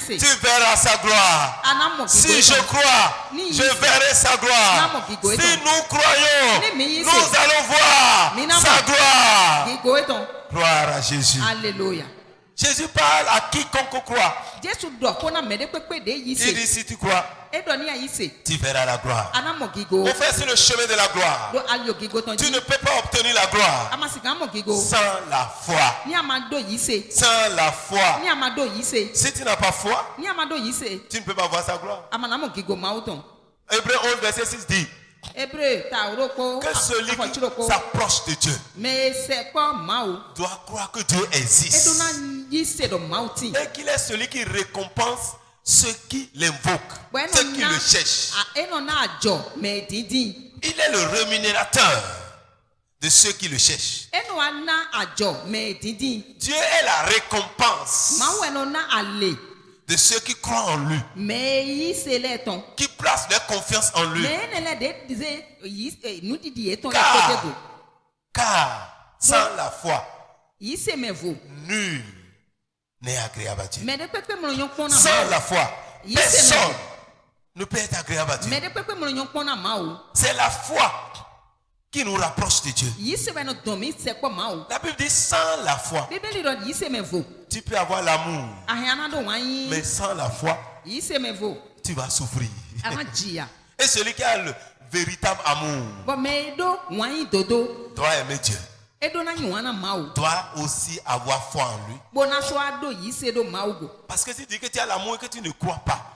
tu verras sa gloire. Si je crois, je verrai sa gloire. Si nous croyons, nous allons voir sa gloire. Gloire à Jésus. Alléluia. Jésus parle à quiconque croit. Il dit si tu crois, tu verras la gloire. Mon frère, c'est le chemin de la gloire. Tu ne peux pas obtenir la gloire sans la foi. Sans la foi. Si tu n'as pas foi, tu ne peux pas voir sa gloire. Hébreux 11, verset 6 dit que celui qui s'approche de Dieu doit croire que Dieu existe et qu'il est celui qui récompense ceux qui l'invoquent, ceux qui le cherchent. Il est le rémunérateur de ceux qui le cherchent. Dieu est la récompense de ceux qui croient en lui, qui placent leur confiance en lui. Car sans la foi, nul n'est agréable à Dieu. Sans la foi, personne ne peut être agréable à Dieu. C'est la foi qui nous rapproche de Dieu. La Bible dit sans la foi, tu peux avoir l'amour, mais sans la foi, tu vas souffrir. Et celui qui a le véritable amour doit aimer Dieu, doit aussi avoir foi en lui. Parce que si tu dis que tu as l'amour et que tu ne crois pas,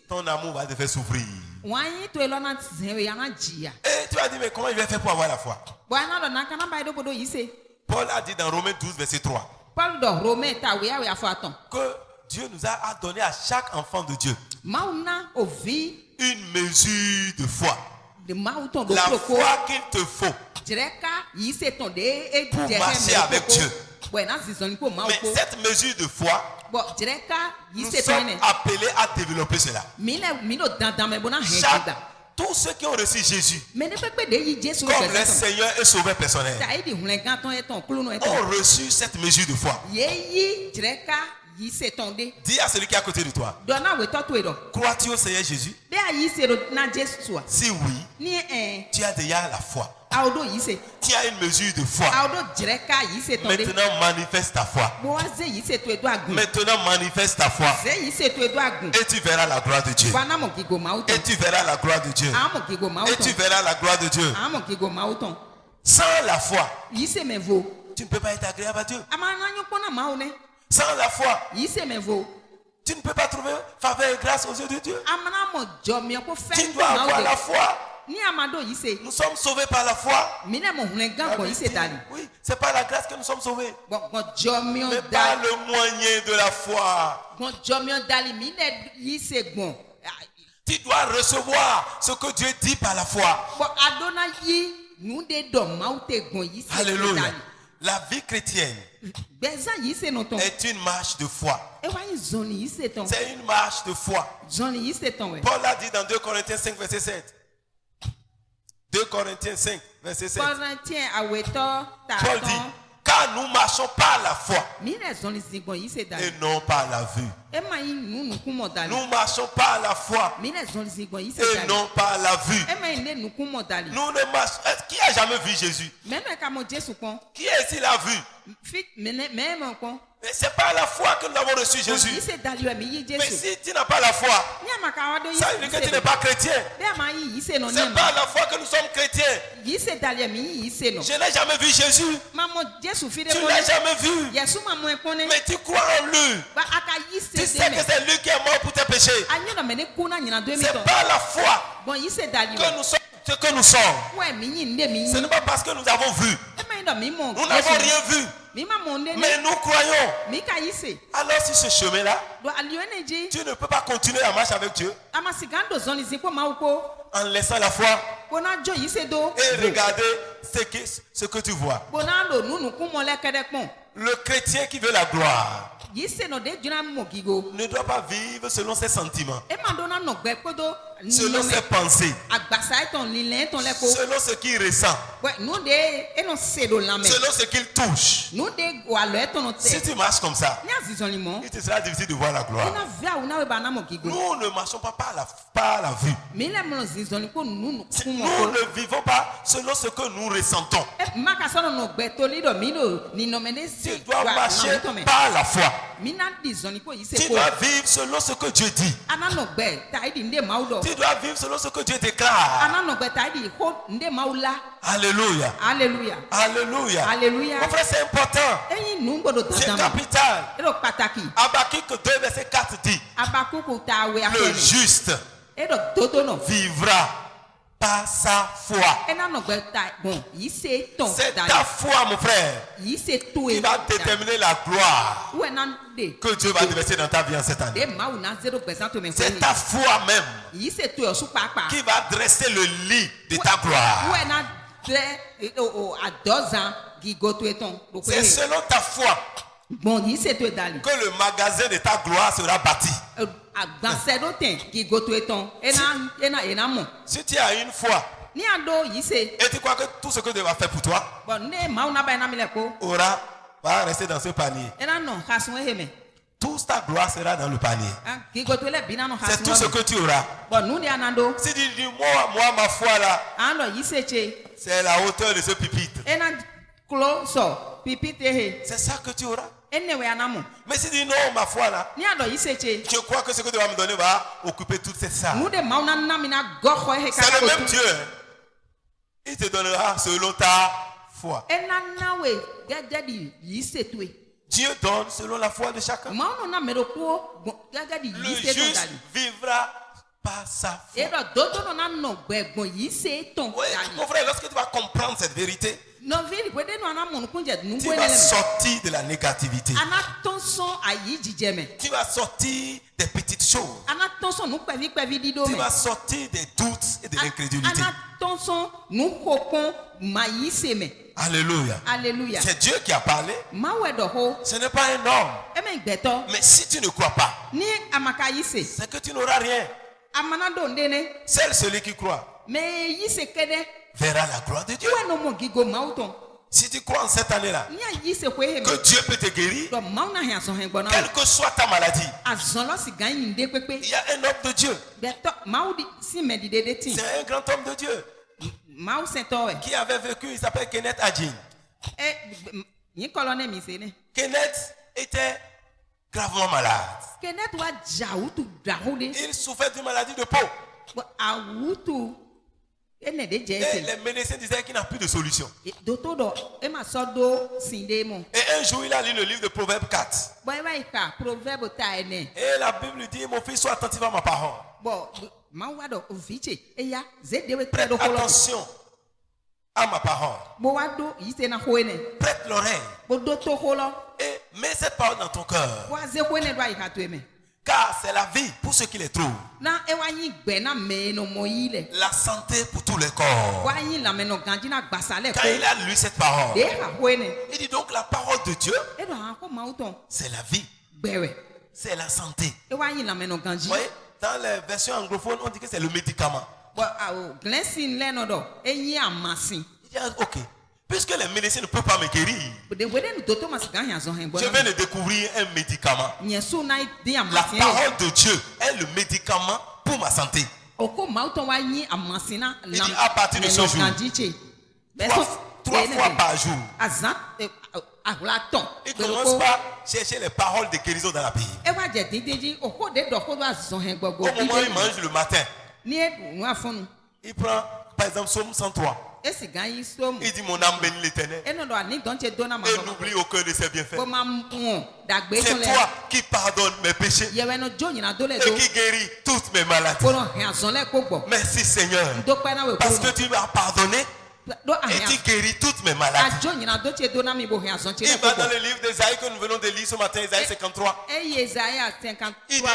ton amour va te faire souffrir. Et tu vas dire, mais comment je vais faire pour avoir la foi? Paul a dit dans Romains 12, verset 3, que Dieu nous a donné à chaque enfant de Dieu une mesure de foi. La foi qu'il te faut pour marcher avec Dieu. Mais cette mesure de foi, nous sommes appelés à développer cela. Tous ceux qui ont reçu Jésus comme leur Seigneur et Sauveur personnel ont reçu cette mesure de foi. Dis à celui qui est à côté de toi. Crois-tu au Seigneur Jésus? Si oui, tu as déjà la foi. Tu as une mesure de foi. Maintenant, manifeste ta foi. Maintenant, manifeste ta foi. Et tu verras la gloire de Dieu. Et tu verras la gloire de Dieu. Et tu verras la gloire de Dieu. Sans la foi, tu ne peux pas être agréable à Dieu. Sans la foi, tu ne peux pas trouver faveur et grâce aux yeux de Dieu. Tu dois avoir la foi. Nous sommes sauvés par la foi. Oui, c'est par la grâce que nous sommes sauvés. Mais par le moyen de la foi. Tu dois recevoir ce que Dieu dit par la foi. Alléluia. La vie chrétienne est une marche de foi. C'est une marche de foi. Paul a dit dans 2 Corinthiens 5, verset 7. 2 Corinthiens 5, verset 7. Paul dit, car nous marchons par la foi et non par la vue. Nous marchons par la foi et non par la vue. Nous ne marchons. Qui a jamais vu Jésus? Qui est-ce qui l'a vu? Mais c'est par la foi que nous avons reçu Jésus. Mais si tu n'as pas la foi, ça veut dire que tu n'es pas chrétien. C'est par la foi que nous sommes chrétiens. Je n'ai jamais vu Jésus. Tu ne l'as jamais vu. Mais tu crois en lui. Tu sais que c'est lui qui est mort pour tes péchés. C'est par la foi que nous sommes ce que nous sommes. Ce n'est pas parce que nous avons vu. Nous n'avons rien vu. Mais nous croyons. Alors sur ce chemin-là, tu ne peux pas continuer à marcher avec Dieu en laissant la foi et regarder ce que tu vois. Le chrétien qui veut la gloire ne doit pas vivre selon ses sentiments, selon ses pensées, selon ce qu'il ressent, selon ce qu'il touche. Si tu marches comme ça, il te sera difficile de voir la gloire. Nous ne marchons pas par la vue. Nous ne vivons pas selon ce que nous ressentons. Tu dois marcher par la foi. Tu dois vivre selon ce que Dieu dit. Tu dois vivre selon ce que Dieu déclare. Alléluia. Alléluia. Alléluia. Alléluia. Mon frère, c'est important. C'est capital. Habakkuk 2, verset 4 dit: le juste vivra par sa foi. C'est ta foi, mon frère, qui va déterminer la gloire que Dieu va déverser dans ta vie en cette année. C'est ta foi même qui va dresser le lit de ta gloire. C'est selon ta foi que le magasin de ta gloire sera bâti. Si tu as une foi et tu crois que tout ce que Dieu va faire pour toi va rester dans ce panier, toute ta gloire sera dans le panier. C'est tout ce que tu auras. Si tu dis moi ma foi là, c'est la hauteur de ce pupitre. C'est ça que tu auras. Mais si tu dis non, ma foi là, je crois que ce que Dieu va me donner va occuper toute cette salle. C'est le même Dieu. Il te donnera selon ta foi. Dieu donne selon la foi de chacun. Le juste vivra par sa foi. Oui, mon frère, lorsque tu vas comprendre cette vérité, tu vas sortir de la négativité. Tu vas sortir des petites choses. Tu vas sortir des doutes et de l'incrédulité. Alléluia. Alléluia. C'est Dieu qui a parlé. Ce n'est pas un homme. Mais si tu ne crois pas, c'est que tu n'auras rien. Seul celui qui croit verra la gloire de Dieu. Si tu crois en cette année-là que Dieu peut te guérir, quelle que soit ta maladie, il y a un homme de Dieu. C'est un grand homme de Dieu qui avait vécu, il s'appelle Kenneth Hagin. Kenneth était gravement malade. Il souffrait d'une maladie de peau. Et les médecins disaient qu'il n'a plus de solution. Et un jour, il a lu le livre de Proverbes 4. Et la Bible dit, mon fils, sois attentif à ma parole. Prête attention à ma parole. Prête l'oreille. Et mets cette parole dans ton cœur. Car c'est la vie pour ceux qui les trouvent. La santé pour tous les corps. Quand il a lu cette parole, il dit donc la parole de Dieu, c'est la vie. C'est la santé. Vous voyez, dans les versions anglophones, on dit que c'est le médicament. Il dit, ok. Puisque les médecins ne peuvent pas me guérir, je viens de découvrir un médicament. La parole de Dieu est le médicament pour ma santé. Il dit à partir de ce jour, 3 fois par jour, il commence par chercher les paroles de guérison dans la Bible. Au moment où il mange le matin, il prend par exemple Psaume 103. Il dit mon âme bénit l'Éternel et n'oublie aucun de ses bienfaits. C'est toi qui pardonnes mes péchés et qui guéris toutes mes maladies. Merci Seigneur parce que tu m'as pardonné et tu guéris toutes mes maladies. Il va dans le livre d'Ésaïe que nous venons de lire ce matin, Ésaïe 53. Il dit,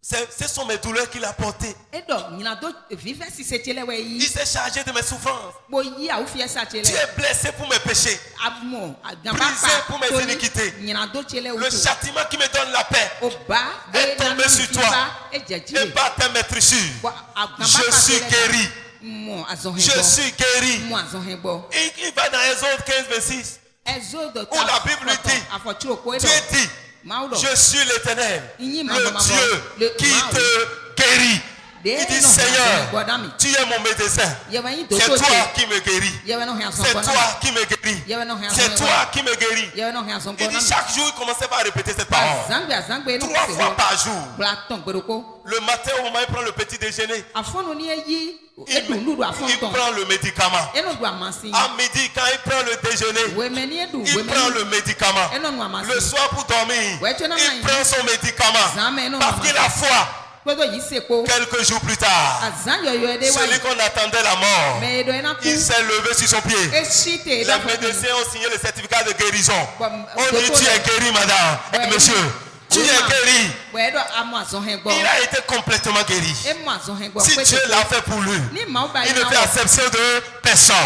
ce sont mes douleurs qu'il a portées. Il s'est chargé de mes souffrances. Tu es blessé pour mes péchés, brisé pour mes iniquités. Le châtiment qui me donne la paix est tombé sur toi. Et par tes meurtrissures, je suis guéri. Je suis guéri. Il va dans Exode 15, 26. Où la Bible dit, Dieu dit, je suis l'Éternel, le Dieu qui te guérit. Il dit Seigneur, tu es mon médecin. C'est toi qui me guéris. C'est toi qui me guéris. C'est toi qui me guéris. Il dit chaque jour il commençait par répéter cette parole 3 fois par jour. Le matin au moment où il prend le petit déjeuner, il prend le médicament. À midi quand il prend le déjeuner, il prend le médicament. Le soir pour dormir, il prend son médicament parce qu'il a foi. Quelques jours plus tard, celui qu'on attendait la mort, il s'est levé sur son pied. Les médecins ont signé le certificat de guérison. On dit tu es guéri madame et monsieur. Tu es guéri. Il a été complètement guéri. Si Dieu l'a fait pour lui, il ne fait exception de personne.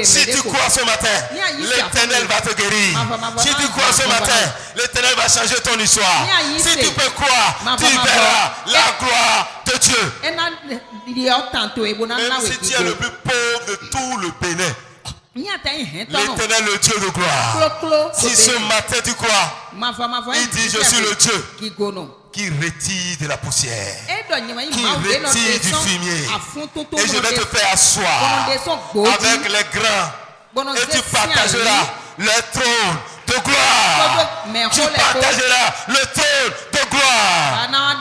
Si tu crois ce matin, l'Éternel va te guérir. Si tu crois ce matin, l'Éternel va changer ton histoire. Si tu peux croire, tu verras la gloire de Dieu. Même si tu es le plus pauvre de tout le Bénin, l'Éternel, le Dieu de gloire. Si ce matin tu crois, il dit je suis le Dieu qui retire de la poussière, qui retire du fumier, et je vais te faire asseoir avec les grands, et tu partageras le trône de gloire. Tu partageras le trône de gloire. Anne a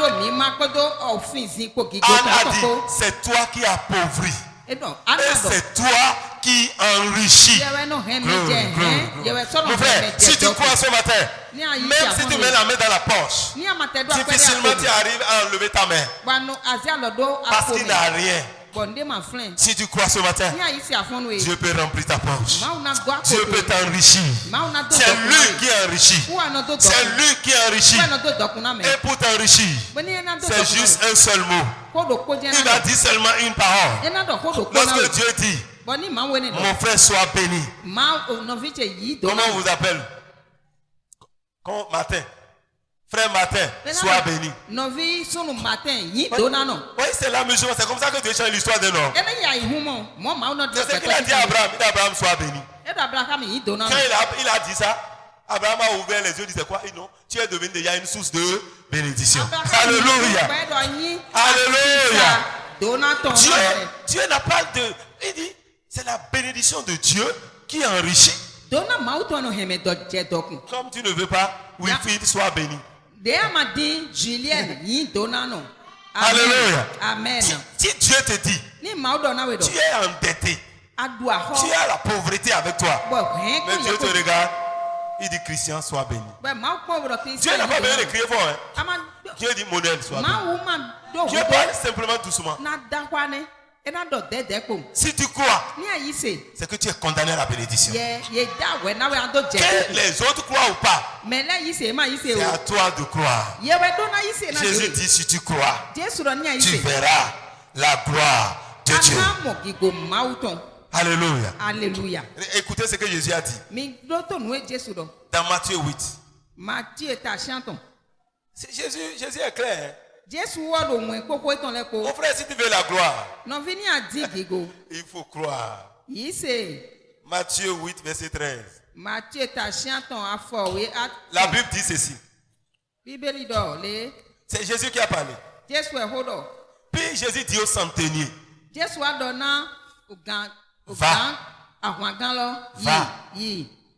dit c'est toi qui appauvris et c'est toi qui enrichit. Mon frère, si tu crois ce matin, même si tu mets la main dans la poche, difficilement tu arrives à enlever ta main parce qu'il n'a rien. Si tu crois ce matin, Dieu peut remplir ta poche. Dieu peut t'enrichir. C'est lui qui enrichit. C'est lui qui enrichit. Et pour t'enrichir, c'est juste un seul mot. Il va dire seulement une parole. Lorsque Dieu dit, mon frère soit béni. Comment on vous appelle? Quand matin, Frère Martin, sois béni. Oui, c'est la mesure, c'est comme ça que Dieu change l'histoire d'un homme. C'est ce qu'il a dit à Abraham. Il dit à Abraham, sois béni. Quand il a dit ça, Abraham a ouvert les yeux, il disait quoi? Non, tu es devenu déjà une source de bénédiction. Alléluia. Alléluia. Dieu n'a pas de... Il dit, c'est la bénédiction de Dieu qui enrichit. Comme tu ne veux pas, Wilfried, sois béni. Alléluia. Amen. Si Dieu te dit, tu es endetté, tu as la pauvreté avec toi, mais Dieu te regarde, il dit Christian, sois béni. Dieu n'a pas besoin de crier fort. Hein? Dieu dit modèle, sois béni. Dieu parle simplement doucement. Si tu crois, c'est que tu es condamné à la bénédiction. Que les autres croient ou pas, c'est à toi de croire. Jésus dit, si tu crois, tu verras la gloire de Dieu. Alléluia. Alléluia. Écoutez ce que Jésus a dit. Dans Matthieu 8. Jésus est clair. Hein? Mon frère, si tu veux la gloire, il faut croire. Matthieu 8, verset 13. La Bible dit ceci. C'est Jésus qui a parlé. Puis Jésus dit au centenier, va,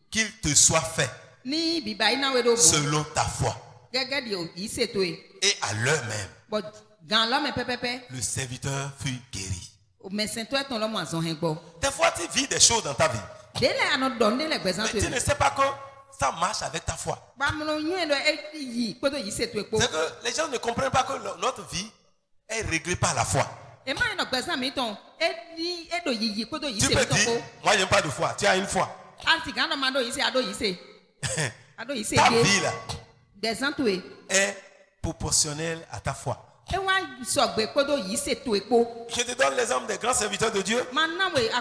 qu'il te soit fait selon ta foi. Et à l'heure même, le serviteur fut guéri. Des fois, tu vis des choses dans ta vie, mais tu ne sais pas que ça marche avec ta foi. C'est que les gens ne comprennent pas que notre vie est réglée par la foi. Tu peux dire, moi j'aime pas de foi, tu as une foi. Ta vie là est proportionnelle à ta foi. Je te donne l'exemple des grands serviteurs de Dieu.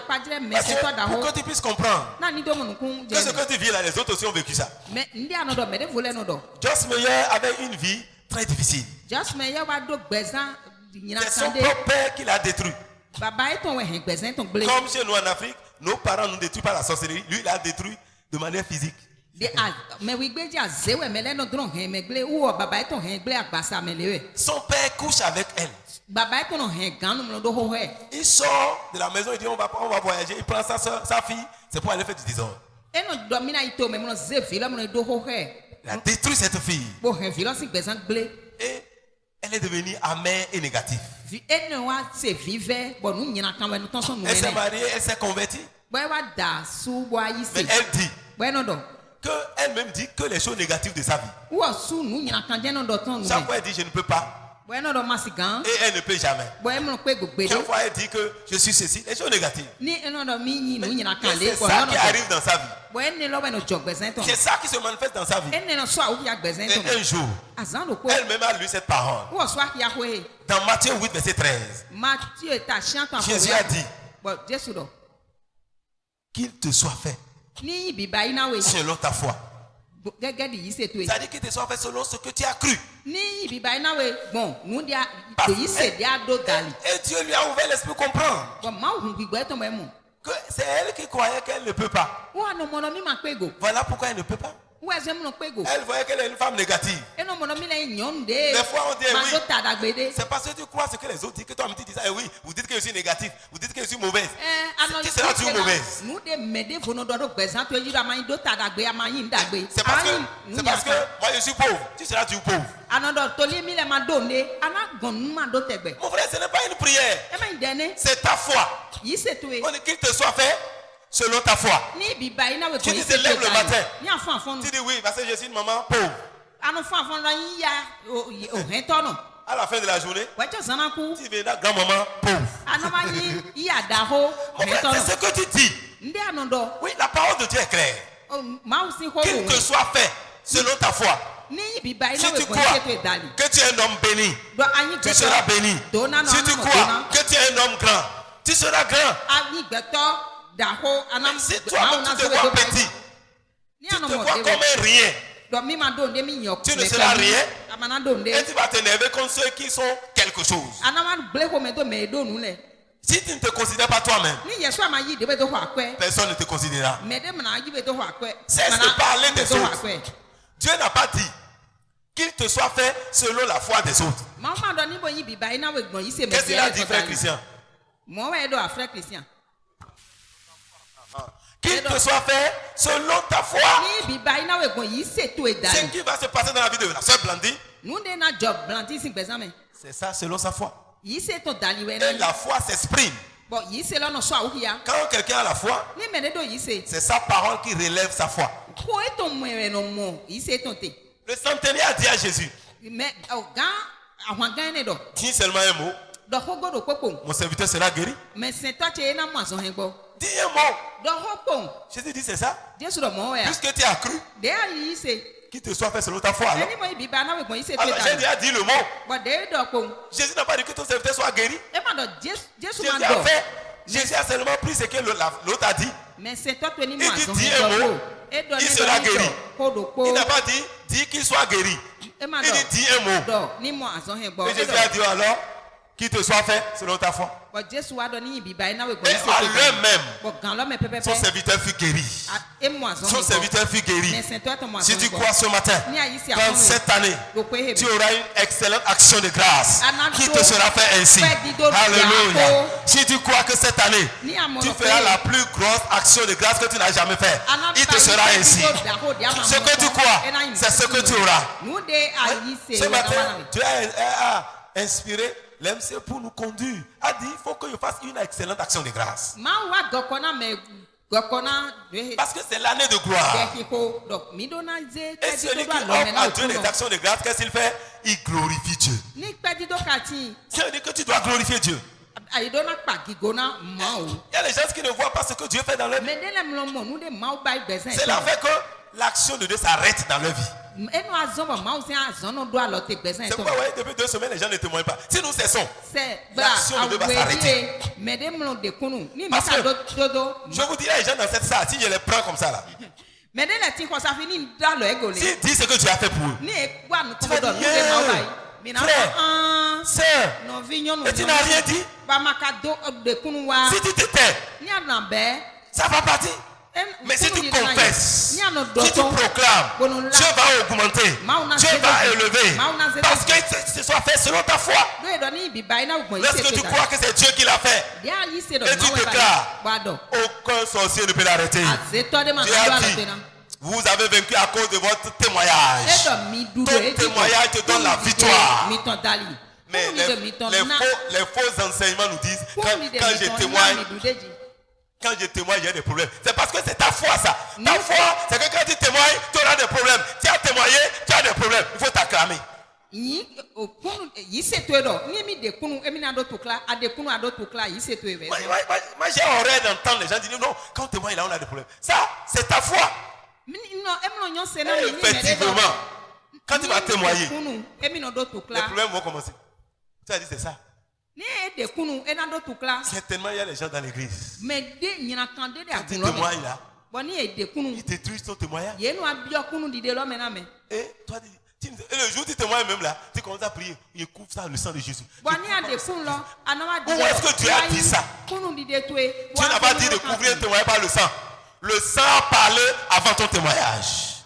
Parce que pour que tu puisses comprendre que ce que tu vis là, les autres aussi ont vécu ça. Joss Meyer avait une vie très difficile. C'est son propre père qui l'a détruit. Comme chez nous en Afrique, nos parents nous détruisent par la sorcellerie. Lui, il l'a détruit de manière physique. Son père couche avec elle. Il sort de la maison, il dit on va voyager. Il prend sa fille, c'est pour aller faire du désordre. Il a détruit cette fille. Et elle est devenue amère et négative. Elle s'est mariée, elle s'est convertie. Mais elle dit elle-même dit que les choses négatives de sa vie. Chaque fois elle dit je ne peux pas. Et elle ne peut jamais. Chaque fois elle dit que je suis ceci, les choses négatives. C'est ça qui arrive dans sa vie. C'est ça qui se manifeste dans sa vie. Et un jour, elle-même a lu cette parole. Dans Matthieu 8, verset 13. Jésus a dit qu'il te soit fait selon ta foi. Ça dit qu'il te soit fait selon ce que tu as cru. Et Dieu lui a ouvert l'esprit comprendre que c'est elle qui croyait qu'elle ne peut pas. Voilà pourquoi elle ne peut pas. Elle voyait qu'elle est une femme négative. Des fois on dit oui, c'est parce que tu crois ce que les autres disent que toi tu dis ça. Et oui, vous dites que je suis négatif, vous dites que je suis mauvaise. Tu seras toujours mauvaise. C'est parce que moi je suis pauvre, tu seras toujours pauvre. Mon frère, ce n'est pas une prière, c'est ta foi. On dit qu'il te soit fait selon ta foi. Tu te lèves le matin. Tu dis oui, parce que je suis une maman pauvre. À la fin de la journée, tu verras grand-maman pauvre. C'est ce que tu dis. Oui, la parole de Dieu est claire. Qu'il te soit fait selon ta foi. Si tu crois que tu es un homme béni, tu seras béni. Si tu crois que tu es un homme grand, tu seras grand. Si toi tu te vois petit, tu te vois comme un rien, Tu ne seras rien. Et tu vas t'énerver contre ceux qui sont quelque chose. Si tu ne te considères pas toi-même, personne ne te considérera. Cesse de parler des autres. Dieu n'a pas dit qu'il te soit fait selon la foi des autres. Qu'est-ce qu'il a dit, frère Christian? Qu'il te soit fait selon ta foi. Ce qui va se passer dans la vie de la sœur Blandine, c'est ça selon sa foi. Et la foi s'exprime. Quand quelqu'un a la foi, c'est sa parole qui relève sa foi. Le centenier a dit à Jésus, dis seulement un mot, mon serviteur sera guéri. Dis un mot. Jésus dit c'est ça. Puisque tu as cru, qu'il te soit fait selon ta foi. Alors Jésus a dit le mot. Jésus n'a pas dit que ton serviteur soit guéri. Jésus a fait. Jésus a seulement pris ce que l'autre a dit. Il dit dis un mot, il sera guéri. Il n'a pas dit dis qu'il soit guéri. Il dit dis un mot. Et Jésus a dit alors qu'il te soit fait selon ta foi. Et à l'heure même, son serviteur fut guéri. Son serviteur fut guéri. Si tu crois ce matin, dans cette année, tu auras une excellente action de grâce qui te sera faite ainsi. Alléluia. Si tu crois que cette année, tu feras la plus grosse action de grâce que tu n'as jamais faite, il te sera ainsi. Ce que tu crois, c'est ce que tu auras. Ce matin, tu as inspiré l'MC pour nous conduire. A dit il faut que je fasse une excellente action de grâce. Parce que c'est l'année de gloire. Et celui qui offre à Dieu des actions de grâce, qu'est-ce qu'il fait? Il glorifie Dieu. Ça veut dire que tu dois glorifier Dieu. Il y a les gens qui ne voient pas ce que Dieu fait dans leur vie. C'est là fait que l'action de Dieu s'arrête dans leur vie. C'est pourquoi depuis 2 semaines les gens ne témoignent pas. Si nous cessons, l'action de Dieu va s'arrêter. Parce que je vous dirais les gens dans cette salle, si je les prends comme ça là, si dis ce que tu as fait pour eux, tu vas dire frère, sœur, et tu n'as rien dit. Si tu te tais, ça va partir. Mais si tu confesses, si tu proclames, Dieu va augmenter, Dieu va élever, parce que ce soit fait selon ta foi. Lorsque tu crois que c'est Dieu qui l'a fait, et tu déclares, aucun sorcier ne peut l'arrêter. Dieu a dit, vous avez vaincu à cause de votre témoignage. Ton témoignage te donne la victoire. Mais les faux enseignements nous disent, quand je témoigne, quand je témoigne, il y a des problèmes. C'est parce que c'est ta foi, ça. Ta foi, c'est que quand tu témoignes, tu auras des problèmes. Tu as témoigné, tu as des problèmes. Il faut t'acclamer. Moi, j'ai horreur d'entendre les gens dire non, quand on témoigne, là, on a des problèmes. Ça, c'est ta foi. Effectivement, quand tu vas témoigner, les problèmes vont commencer. Tu as dit, c'est ça. Certainement, il y a des gens dans l'église. Quand tu témoignes là, ils détruisent ton témoignage. Et toi, et le jour où tu témoignes même là, tu commences à prier. Il couvre ça le sang de Jésus. Où est-ce que Dieu a dit ça? Dieu n'a pas dit de couvrir un témoignage par le sang. Le sang a parlé avant ton témoignage.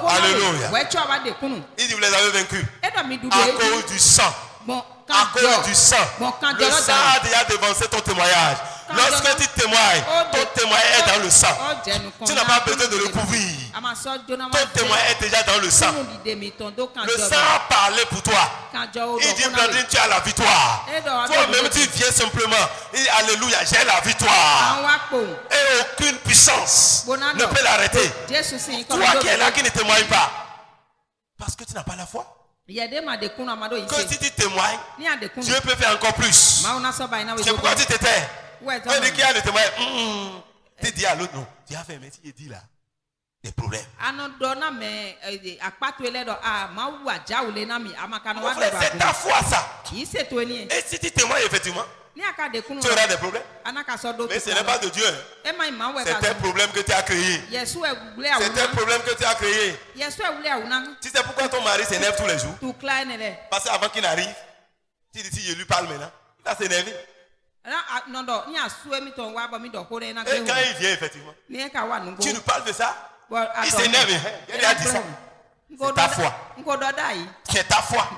Alléluia. Il dit vous les avez vaincus à cause du sang. À cause du sang. Le sang a déjà dévancé ton témoignage. Lorsque tu témoignes, ton témoignage est dans le sang. Tu n'as pas besoin de le couvrir. Ton témoignage est déjà dans le sang. Le sang a parlé pour toi. Il dit, Blandine, tu as la victoire. Toi-même, tu viens simplement. Il dit, Alléluia, j'ai la victoire. Et aucune puissance ne peut l'arrêter. Toi qui es là, qui ne témoigne pas. Parce que tu n'as pas la foi. Que si tu témoignes, Dieu peut faire encore plus. C'est pourquoi tu te tais. On dit qu'il y a le témoignage. Tu dis à l'autre, non. Tu as fait, mais tu dis là. des problèmes. Mon frère, c'est ta foi ça. Et si tu témoignes effectivement, tu auras des problèmes. Mais ce n'est pas de Dieu. C'est un problème que tu as créé. C'est un problème que tu as créé. Tu sais pourquoi ton mari s'énerve tous les jours? Parce qu'avant qu'il n'arrive, tu dis si je lui parle maintenant, il va s'énerver. Et quand il vient effectivement, tu nous parles de ça, il s'énerve. Il a dit ça. C'est ta foi. C'est ta foi.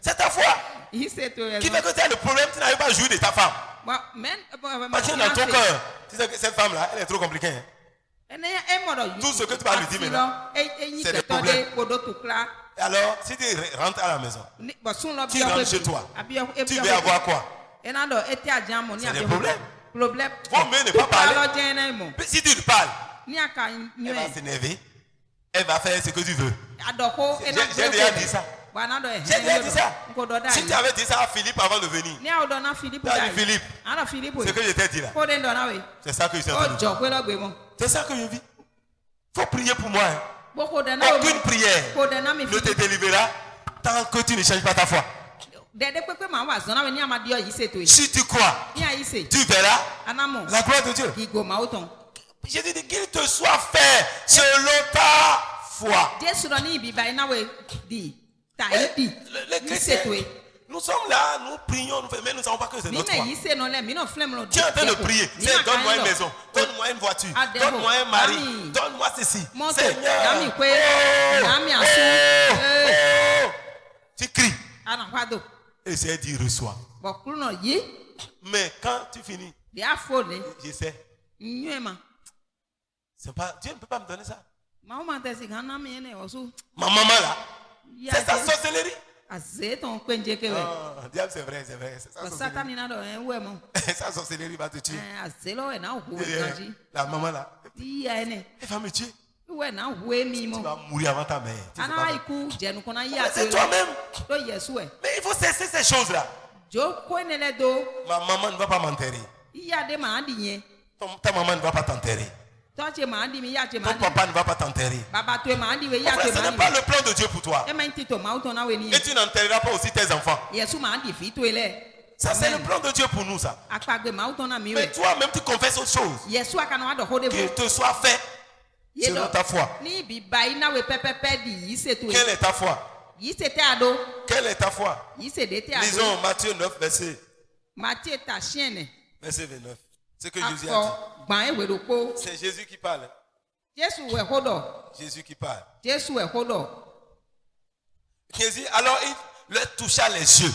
C'est ta foi. Qui fait que tu as le problème, tu n'arrives pas à jouir de ta femme. Parce que dans ton cœur, tu sais que cette femme-là, elle est trop compliquée. Tout ce que tu vas lui dire maintenant, c'est des problèmes. Et alors, si tu rentres à la maison, tu rentres chez toi, tu veux avoir quoi? C'est des problèmes. Vaut mieux ne pas parler. Si tu lui parles, elle va s'énerver. Elle va faire ce que tu veux. J'ai déjà dit ça. J'ai déjà dit ça. Si tu avais dit ça à Philippe avant de venir, tu as dit Philippe, ce que je t'ai dit là, c'est ça que je suis en train de dire. C'est ça que je vis. Il faut prier pour moi. Aucune prière ne te délivrera tant que tu ne changes pas ta foi. Si tu crois, tu verras la gloire de Dieu. Je dis qu'il te soit fait selon ta foi. Les chrétiens, nous sommes là, nous prions, mais nous ne savons pas que c'est notre foi. Tu es en train de prier. C'est donne-moi une maison, donne-moi une voiture, donne-moi un mari, donne-moi ceci. Seigneur, tu cries. Et c'est dit reçois. Mais quand tu finis, je sais. C'est pas, Dieu ne peut pas me donner ça. Ma maman là, c'est sa sorcellerie. Diable, c'est vrai, c'est vrai. Sa sorcellerie va te tuer. La maman là, elle va me tuer. Tu vas mourir avant ta mère. C'est toi-même. Mais il faut cesser ces choses-là. Ma maman ne va pas m'enterrer. Ta maman ne va pas t'enterrer. Ton papa ne va pas t'enterrer. Ce n'est pas le plan de Dieu pour toi. Et tu n'enterreras pas aussi tes enfants. Ça, c'est le plan de Dieu pour nous, ça. Mais toi-même, tu confesses autre chose. Qu'il te soit fait selon ta foi. Quelle est ta foi? Quelle est ta foi? Lisons Matthieu 9, verset 29. Ce que Jésus a dit. C'est Jésus qui parle. Jésus qui parle. Jésus, alors il leur toucha les yeux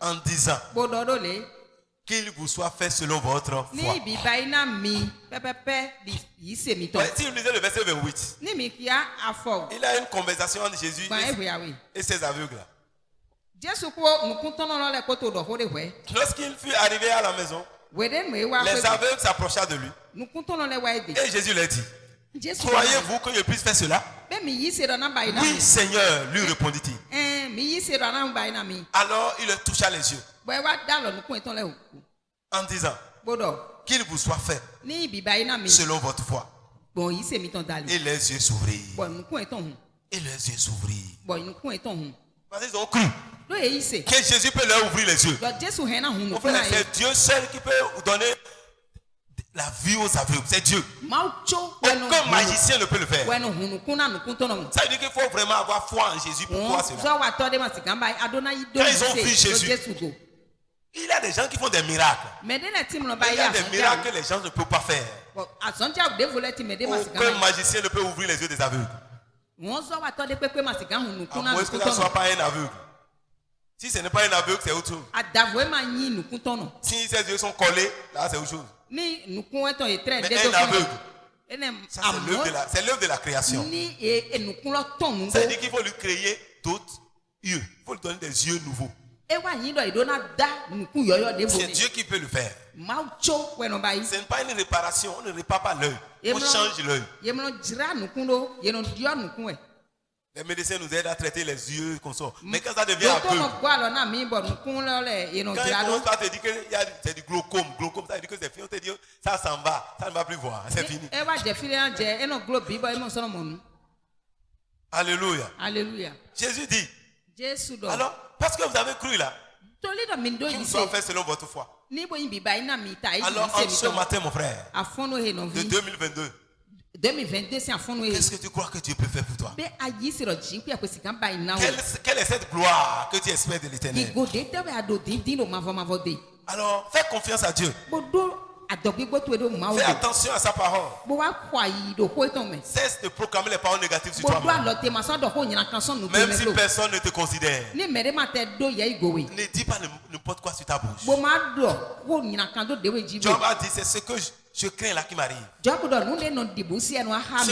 en disant qu'il vous soit fait selon votre foi. Ouais, si vous lisez le verset 28, il a une conversation entre Jésus et ses aveugles. Lorsqu'il fut arrivé à la maison, les aveugles s'approchèrent de lui. Et Jésus leur dit, croyez-vous que je puisse faire cela? Oui, Seigneur, lui répondit-il. Alors il leur toucha les yeux en disant qu'il vous soit fait selon votre foi. Et les yeux s'ouvrirent. Et les yeux s'ouvrirent. Parce qu'ils ont cru que Jésus peut leur ouvrir les yeux. C'est Dieu seul qui peut donner la vie aux aveugles. C'est Dieu. Aucun magicien ne peut le faire. Ça veut dire qu'il faut vraiment avoir foi en Jésus pour voir cela. Quand ils ont vu Jésus, il y a des gens qui font des miracles. Mais il y a des miracles que les gens ne peuvent pas faire. Aucun magicien ne peut ouvrir les yeux des aveugles. À moins que ça ne soit pas un aveugle. Si ce n'est pas un aveugle, c'est autre chose. Si ses yeux sont collés, là c'est autre chose. Mais un aveugle, c'est l'œuvre de la création. Ça veut dire qu'il faut lui créer d'autres yeux. Il faut lui donner des yeux nouveaux. C'est Dieu qui peut le faire. Ce n'est pas une réparation. On ne répare pas l'œil. On change l'œil. Les médecins nous aident à traiter les yeux comme ça. Mais quand ça devient un peu... Quand ils commencent à te dire que c'est du glaucome, ça veut dire que c'est fini, on te dit ça s'en va, ça ne va plus voir, c'est fini. Alléluia. Alléluia. Jésus dit, alors, parce que vous avez cru là, vous doit faire selon votre foi. Alors, en ce matin, mon frère, de 2022, 2022, c'est un fond. Qu'est-ce que tu crois que Dieu peut faire pour toi? Quelle est cette gloire que tu espères de l'Éternel? Alors, fais confiance à Dieu. Fais attention à sa parole. Cesse de proclamer les paroles négatives sur toi-même. Même si personne ne te considère. Ne dis pas n'importe quoi sur ta bouche. Job a dit, c'est ce que je crains là qui m'arrive. Ce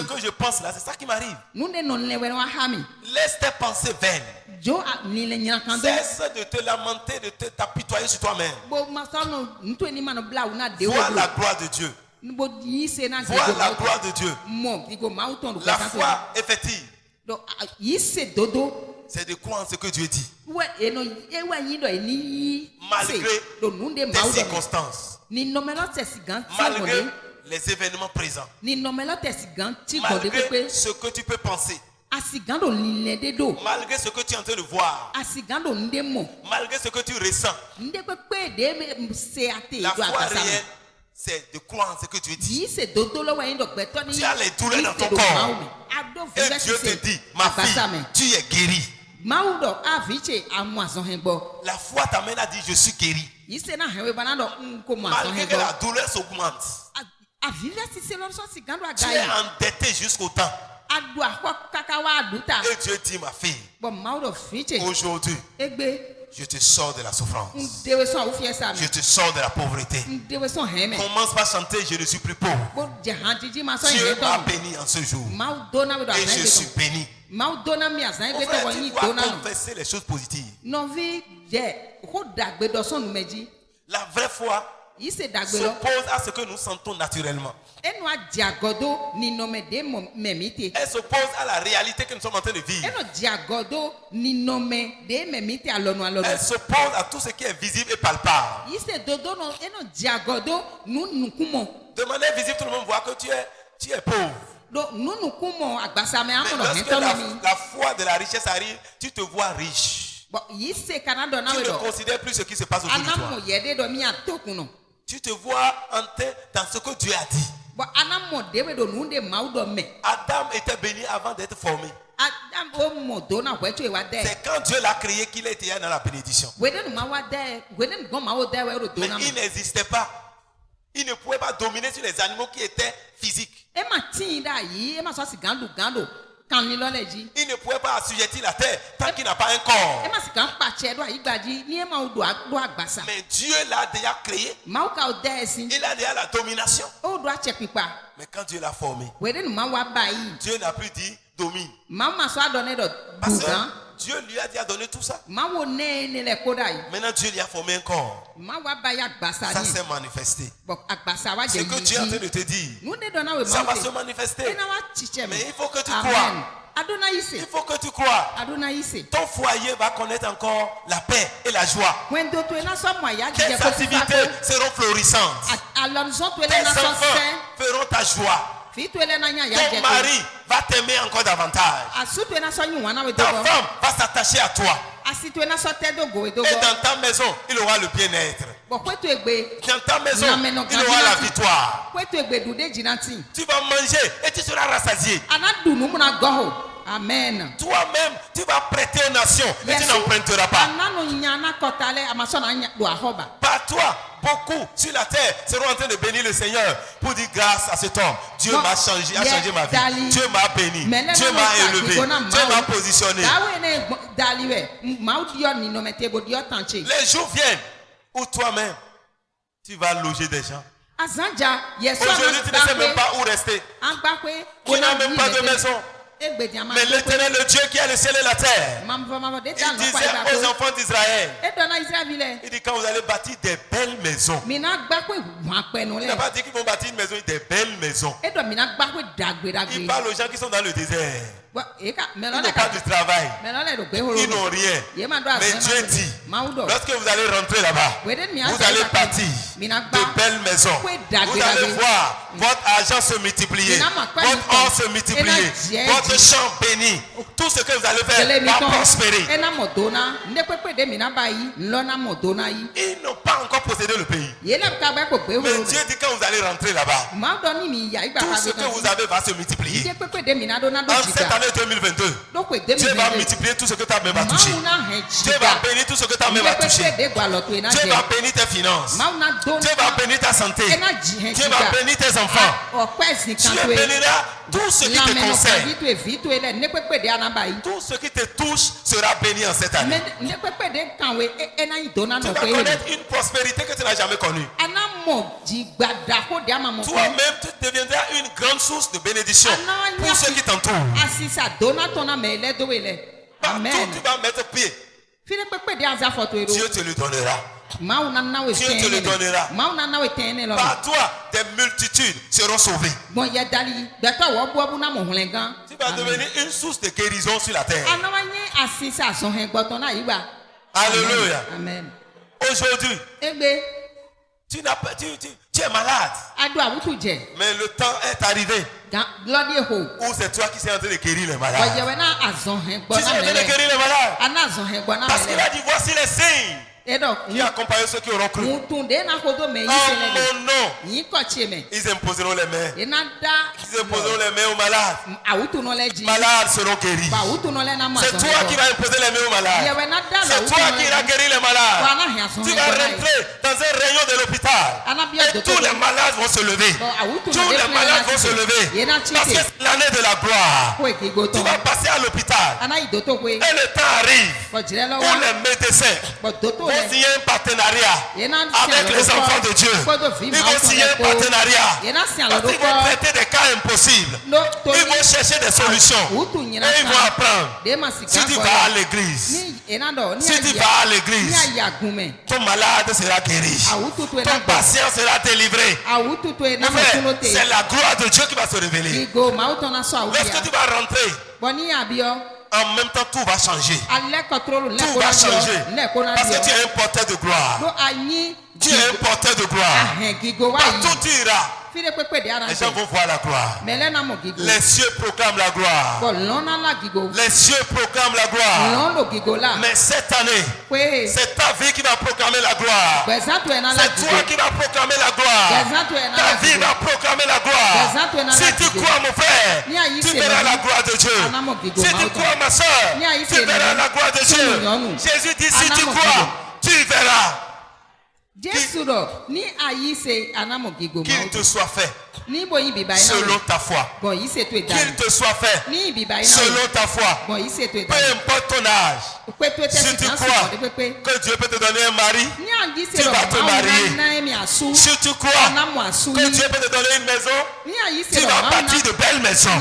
que je pense là, c'est ça qui m'arrive. Laisse tes pensées vaines. Cesse de te lamenter, de t'apitoyer sur toi-même. Vois la gloire de Dieu. Vois la gloire de Dieu. La foi effective, c'est de croire en ce que Dieu dit. Malgré tes circonstances. Malgré les événements présents. Malgré ce que tu peux penser. Malgré ce que tu es en train de voir. Malgré ce que tu ressens. La foi réelle, c'est de croire en ce que Dieu dit. Tu as les douleurs dans ton corps. Et Dieu te dit, ma fille, tu es guérie. La foi t'amène à dire, je suis guérie. Malgré que la douleur s'augmente. Tu es endetté jusqu'au temps. Et Dieu dit, ma fille, aujourd'hui, je te sors de la souffrance. Je te sors de la pauvreté. Commence par chanter, je ne suis plus pauvre. Dieu m'a béni en ce jour. Et je suis béni. Mon frère, tu dois confesser les choses positives. La vraie foi s'oppose à ce que nous sentons naturellement. Elle s'oppose à la réalité que nous sommes en train de vivre. Elle s'oppose à tout ce qui est visible et palpable. De manière visible, tout le monde voit que tu es pauvre. Mais lorsque la foi de la richesse arrive, tu te vois riche. Tu ne considères plus ce qui se passe autour de toi. Tu te vois hanté dans ce que Dieu a dit. Adam était béni avant d'être formé. C'est quand Dieu l'a créé qu'il était dans la bénédiction. Mais il n'existait pas. Il ne pouvait pas dominer sur les animaux qui étaient physiques. Il ne pouvait pas assujettir la terre tant qu'il n'a pas un corps. Mais Dieu l'a déjà créé. Il a déjà la domination. Mais quand Dieu l'a formé, Dieu n'a plus dit domine. Parce que Dieu lui a déjà donné tout ça. Maintenant Dieu lui a formé un corps. Ça s'est manifesté. Ce que Dieu est en train de te dire, ça va se manifester. Mais il faut que tu crois. Il faut que tu crois. Ton foyer va connaître encore la paix et la joie. Tes activités seront florissantes. Tes enfants feront ta joie. Ton mari va t'aimer encore davantage. Ta femme va s'attacher à toi. Et dans ta maison, il aura le bien-être. Dans ta maison, il aura la victoire. Tu vas manger et tu seras rassasié. Amen. Toi-même, tu vas prêter aux nations et tu n'emprunteras pas. Par toi, beaucoup sur la terre seront en train de bénir le Seigneur pour dire grâce à cet homme. Dieu m'a changé, a changé ma vie. Dieu m'a béni. Dieu m'a élevé. Dieu m'a positionné. Les jours viennent où toi-même, tu vas loger des gens. Aujourd'hui, tu ne sais même pas où rester. Tu n'as même pas de maison. Mais l'Éternel, le Dieu qui a le ciel et la terre, il disait aux enfants d'Israël, il dit quand vous allez bâtir des belles maisons. Il n'a pas dit qu'ils vont bâtir une maison, des belles maisons. Il parle aux gens qui sont dans le désert. Ils n'ont pas de travail. Ils n'ont rien. Mais Dieu dit, lorsque vous allez rentrer là-bas, vous allez partir de belles maisons. Vous allez voir votre argent se multiplier, votre or se multiplier, votre champ béni. Tout ce que vous allez faire va prospérer. Ils n'ont pas encore possédé le pays. Mais Dieu dit quand vous allez rentrer là-bas, tout ce que vous avez va se multiplier. En cette année 2022, Dieu va multiplier tout ce que ta main va toucher. Dieu va bénir tout ce que ta main va toucher. Dieu va bénir tes finances. Dieu va bénir ta santé. Dieu va bénir tes enfants. Dieu bénira tout ce qui te concerne. Tout ce qui te touche sera béni en cette année. Tu vas connaître une prospérité que tu n'as jamais connue. Toi-même, tu deviendras une grande source de bénédiction pour ceux qui t'entourent. Partout tu vas mettre pied, Dieu te le donnera. Dieu te le donnera. Par toi, des multitudes seront sauvées. Tu vas devenir une source de guérison sur la terre. Alléluia. Amen. Aujourd'hui, tu es malade. Mais le temps est arrivé où c'est toi qui es en train de guérir les malades. Tu es en train de guérir les malades. Parce qu'il a dit, voici les signes qui accompagnent ceux qui auront cru. En mon nom, ils imposeront les mains. Ils imposeront les mains aux malades. Les malades seront guéris. C'est toi qui vas imposer les mains aux malades. C'est toi qui vas guérir les malades. Tu vas rentrer dans un rayon de l'hôpital. Et tous les malades vont se lever. Tous les malades vont se lever. Parce que c'est l'année de la gloire. Tu vas passer à l'hôpital. Et le temps arrive où les médecins vont signer un partenariat avec les enfants de Dieu. Ils vont signer un partenariat. Parce qu'ils vont traiter des cas impossibles. Ils vont chercher des solutions. Et ils vont apprendre. Si tu vas à l'église, ton malade sera guéri. Ton patient sera délivré. C'est la gloire de Dieu qui va se révéler. Lorsque tu vas rentrer, en même temps, tout va changer. Tout va changer. Parce que tu es un porteur de gloire. Tu es un porteur de gloire. Partout tu iras, les gens vont voir la gloire. Les cieux proclament la gloire. Les cieux proclament la gloire. Mais cette année, c'est ta vie qui va proclamer la gloire. C'est toi qui vas proclamer la gloire. Ta vie va proclamer la gloire. Si tu crois, mon frère, tu verras la gloire de Dieu. Si tu crois, ma soeur, tu verras la gloire de Dieu. Jésus dit, si tu crois, tu verras. Qu'il te soit fait selon ta foi. Qu'il te soit fait selon ta foi. Peu importe ton âge. Si tu crois que Dieu peut te donner un mari, tu vas te marier. Si tu crois que Dieu peut te donner une maison, tu vas bâtir de belles maisons.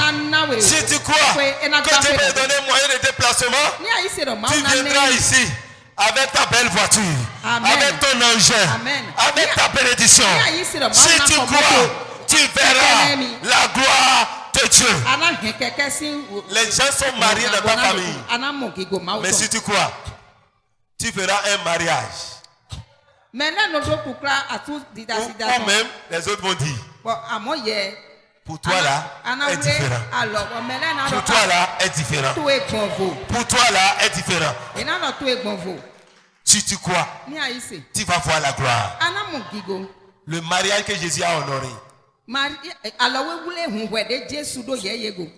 Si tu crois que Dieu peut te donner un moyen de déplacement, tu viendras ici avec ta belle voiture, avec ton engin, avec ta bénédiction. Si tu crois, tu verras la gloire de Dieu. Les gens sont mariés dans ta famille. Mais si tu crois, tu feras un mariage. Ou même les autres vont dire, pour toi là, est différent. Pour toi là, est différent. Pour toi là, est différent. Si tu crois, tu vas voir la gloire. Le mariage que Jésus a honoré,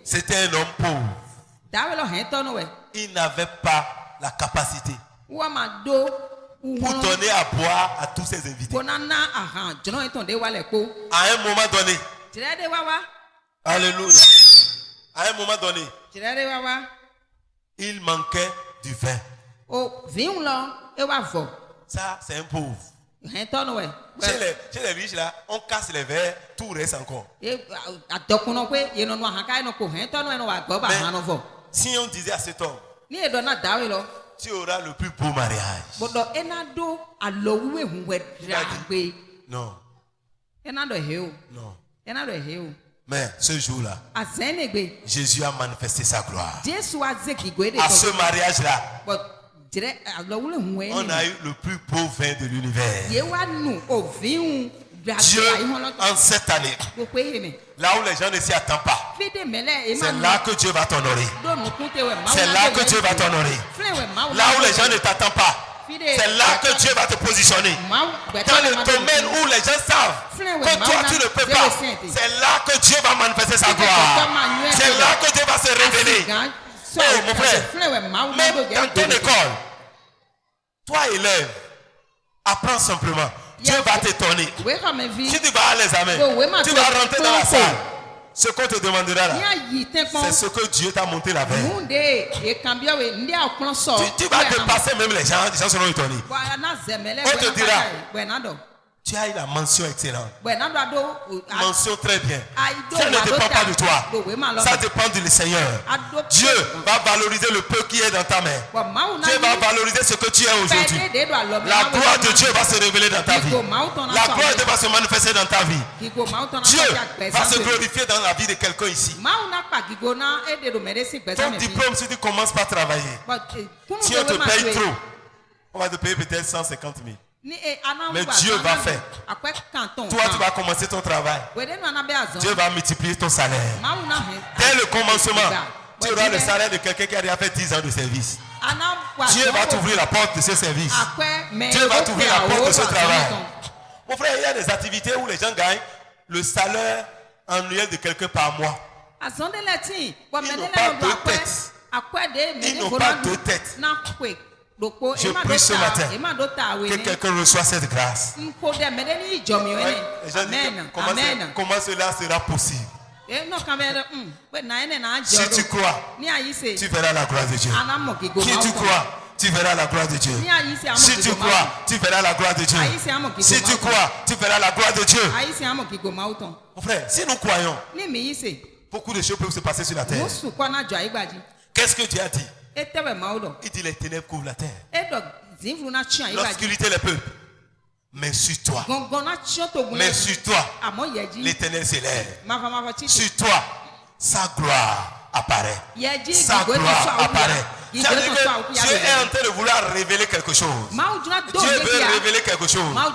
c'était un homme pauvre. Il n'avait pas la capacité pour donner à boire à tous ses invités. À un moment donné, alléluia, à un moment donné, il manquait du vin. Ça, c'est un pauvre. Chez les riches là, on casse les verres, tout reste encore. Mais si on disait à cet homme, tu auras le plus beau mariage, il a dit, non. Non. Mais ce jour-là, Jésus a manifesté sa gloire. À ce mariage-là, on a eu le plus beau vin de l'univers. Dieu, en cette année, là où les gens ne s'y attendent pas, c'est là que Dieu va t'honorer. C'est là que Dieu va t'honorer. Là où les gens ne t'attendent pas, c'est là que Dieu va te positionner. Dans le domaine où les gens savent que toi tu ne peux pas, c'est là que Dieu va manifester sa gloire. C'est là que Dieu va se révéler. Oh mon frère, même dans ton école, toi élève, apprends simplement. Dieu va t'étonner. Si tu vas à l'examen, tu vas rentrer dans la salle. Ce qu'on te demandera là, c'est ce que Dieu t'a monté la veille. Tu vas dépasser même les gens seront étonnés. On te dira, tu as eu la mention excellente. Mention très bien. Ça ne dépend pas de toi. Ça dépend du Seigneur. Dieu va valoriser le peu qui est dans ta main. Dieu va valoriser ce que tu es aujourd'hui. La gloire de Dieu va se révéler dans ta vie. La gloire de Dieu va se manifester dans ta vie. Dieu va se glorifier dans la vie de quelqu'un ici. Ton diplôme, si tu commences par travailler, si on te paye trop, on va te payer peut-être 150 000. Mais Dieu va faire. Toi, tu vas commencer ton travail. Dieu va multiplier ton salaire. Dès le commencement, tu auras le salaire de quelqu'un qui a déjà fait 10 ans de service. Dieu va t'ouvrir la porte de ce service. Dieu va t'ouvrir la porte de ce travail. Mon frère, il y a des activités où les gens gagnent le salaire annuel de quelqu'un par mois. Ils n'ont pas deux têtes. Ils n'ont pas deux têtes. Je prie ce matin que quelqu'un reçoit cette grâce. Les gens disent, comment cela sera possible? Si tu crois, tu verras la gloire de Dieu. Si tu crois, tu verras la gloire de Dieu. Si tu crois, tu verras la gloire de Dieu. Si tu crois, tu verras la gloire de Dieu. Mon frère, si nous croyons, beaucoup de choses peuvent se passer sur la terre. Qu'est-ce que Dieu a dit? Il dit les ténèbres couvrent la terre. L'obscurité les peuples. Mais sur toi, l'Éternel s'élève. Sur toi, sa gloire apparaît. Sa gloire apparaît. Dieu est en train de vouloir révéler quelque chose. Dieu veut révéler quelque chose. On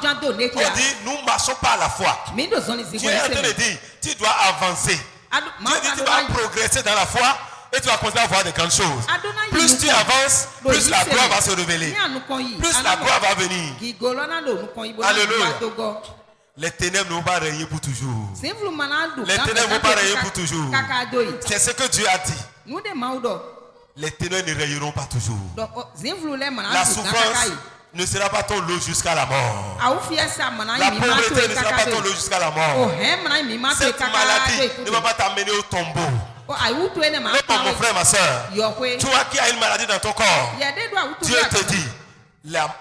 dit, nous ne marchons pas à la foi. Dieu est en train de dire, tu dois avancer. Dieu dit, tu vas progresser dans la foi. Et tu vas continuer à voir de grandes choses. Plus tu avances, plus la gloire va se révéler. Plus la gloire va venir. Alléluia. Les ténèbres ne vont pas régner pour toujours. Les ténèbres ne vont pas régner pour toujours. C'est ce que Dieu a dit. Les ténèbres ne régneront pas toujours. La souffrance ne sera pas ton lot jusqu'à la mort. La pauvreté ne sera pas ton lot jusqu'à la mort. Cette maladie ne va pas t'amener au tombeau. Mon frère, ma soeur, toi qui as une maladie dans ton corps, Dieu te dit,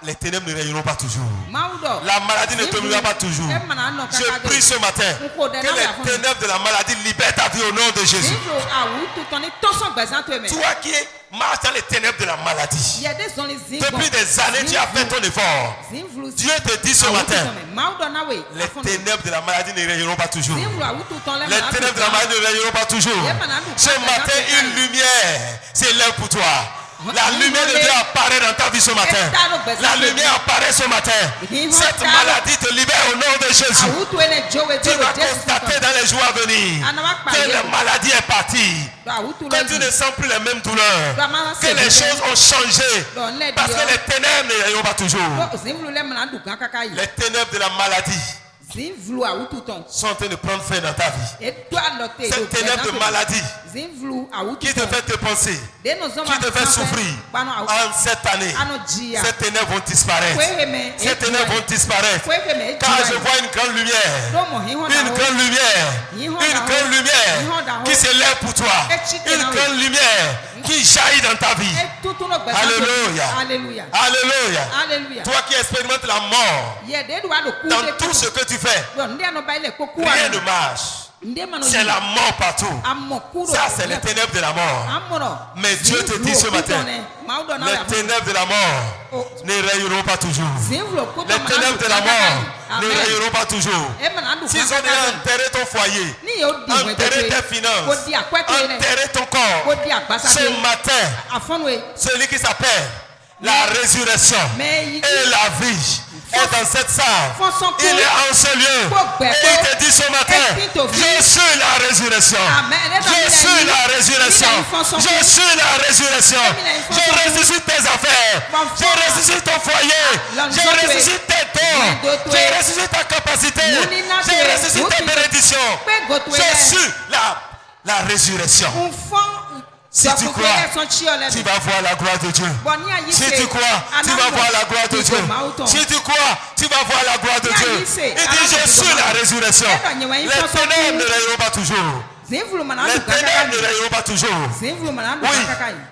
les ténèbres ne régneront pas toujours. La maladie ne te dominera pas toujours. Je prie ce matin que les ténèbres de la maladie libèrent ta vie au nom de Jésus. Toi qui marches dans les ténèbres de la maladie, depuis des années tu as fait ton effort. Dieu te dit ce matin, les ténèbres de la maladie ne régneront pas toujours. Les ténèbres de la maladie ne régneront pas toujours. Ce matin, une lumière s'élève pour toi. La lumière de Dieu apparaît dans ta vie ce matin. La lumière apparaît ce matin. Cette maladie te libère au nom de Jésus. Tu vas constater dans les jours à venir que la maladie est partie. Que tu ne sens plus les mêmes douleurs. Que les choses ont changé. Parce que les ténèbres ne régneront pas toujours. Les ténèbres de la maladie sont en train de prendre fin dans ta vie. Cette ténèbre de maladie qui te fait te penser, qui te fait souffrir, en cette année, ces ténèbres vont disparaître. Ces ténèbres vont disparaître. Car je vois une grande lumière. Une grande lumière. Une grande lumière qui s'élève pour toi. Une grande lumière qui jaillit dans ta vie. Alléluia. Alléluia. Toi qui expérimentes la mort dans tout ce que tu fais, rien ne marche. C'est la mort partout. Ça, c'est les ténèbres de la mort. Mais Dieu te dit ce matin, les ténèbres de la mort ne rayonneront pas toujours. Les ténèbres de la mort ne rayonneront pas toujours. S'ils ont enterré ton foyer, enterré tes finances, enterré ton corps, ce matin, celui qui s'appelle la résurrection et la vie est dans cette salle. Il est en ce lieu. Et il te dit ce matin, je suis la résurrection. Je suis la résurrection. Je suis la résurrection. Je ressuscite tes affaires. Je ressuscite ton foyer. Je ressuscite tes dons. Je ressuscite ta capacité. Je ressuscite tes bénédictions. Je suis la résurrection. Si tu crois, tu vas voir la gloire de Dieu. Si tu crois, tu vas voir la gloire de Dieu. Si tu crois, tu vas voir la gloire de Dieu. Il dit, je suis la résurrection. Les ténèbres ne rayonneront pas toujours. Les ténèbres ne rayonneront pas toujours. Oui,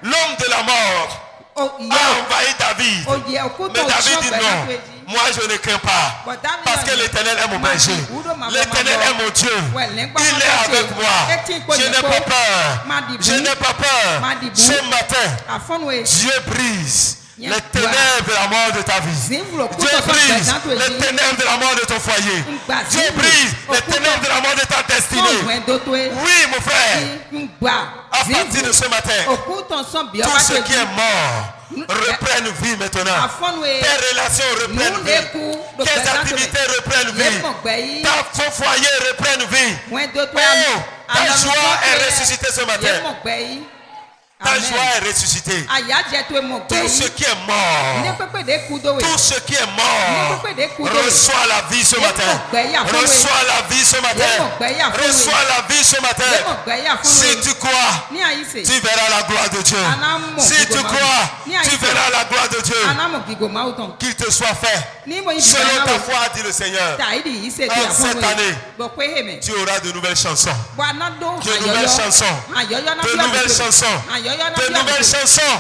l'homme de la mort a envahi David. Mais David dit non. Moi je ne crains pas. Parce que l'Éternel est mon berger. L'Éternel est mon Dieu. Il est avec moi. Je n'ai pas peur. Je n'ai pas peur. Ce matin, Dieu brise les ténèbres de la mort de ta vie. Dieu brise les ténèbres de la mort de ton foyer. Dieu brise les ténèbres de la mort de ta destinée. Oui, mon frère. À partir de ce matin, tout ce qui est mort reprennent vie maintenant. Tes relations reprennent vie. Tes activités reprennent vie. Ton foyer reprenne vie. Oh, ta joie est ressuscitée ce matin. Ta joie est ressuscitée. Tout ce qui est mort, tout ce qui est mort, reçoit la vie ce matin. Reçoit la vie ce matin. Reçoit la vie ce matin. Si tu crois, tu verras la gloire de Dieu. Si tu crois, tu verras la gloire de Dieu. Qu'il te soit fait selon ta foi, dit le Seigneur. En cette année, tu auras de nouvelles chansons. De nouvelles chansons. De nouvelles chansons. De nouvelles chansons. De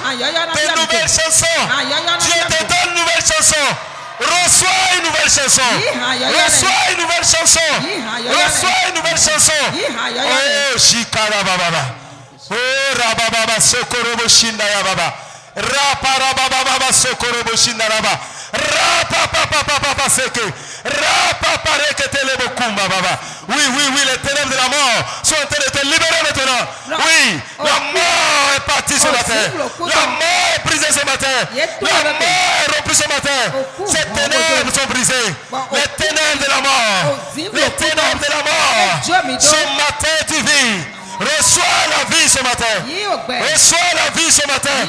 nouvelles chansons. Dieu te donne une nouvelle chanson. Reçois une nouvelle chanson. Reçois une nouvelle chanson. Reçois une nouvelle chanson. Oh, Shikara Baba. Oh, Rababa Sokorobo Shindaya Baba. Raparababa Sokorobo Shindaraba. Rapapapapapa Seke. Rapapareketelebokumba Baba. Oui, les ténèbres de la mort sont en train de te libérer maintenant. Oui, la mort est partie ce matin. La mort est brisée ce matin. La mort est rompue ce matin. Ces ténèbres sont brisées. Les ténèbres de la mort. Les ténèbres de la mort. Ce matin tu vis. Reçois la vie ce matin. Reçois la vie ce matin.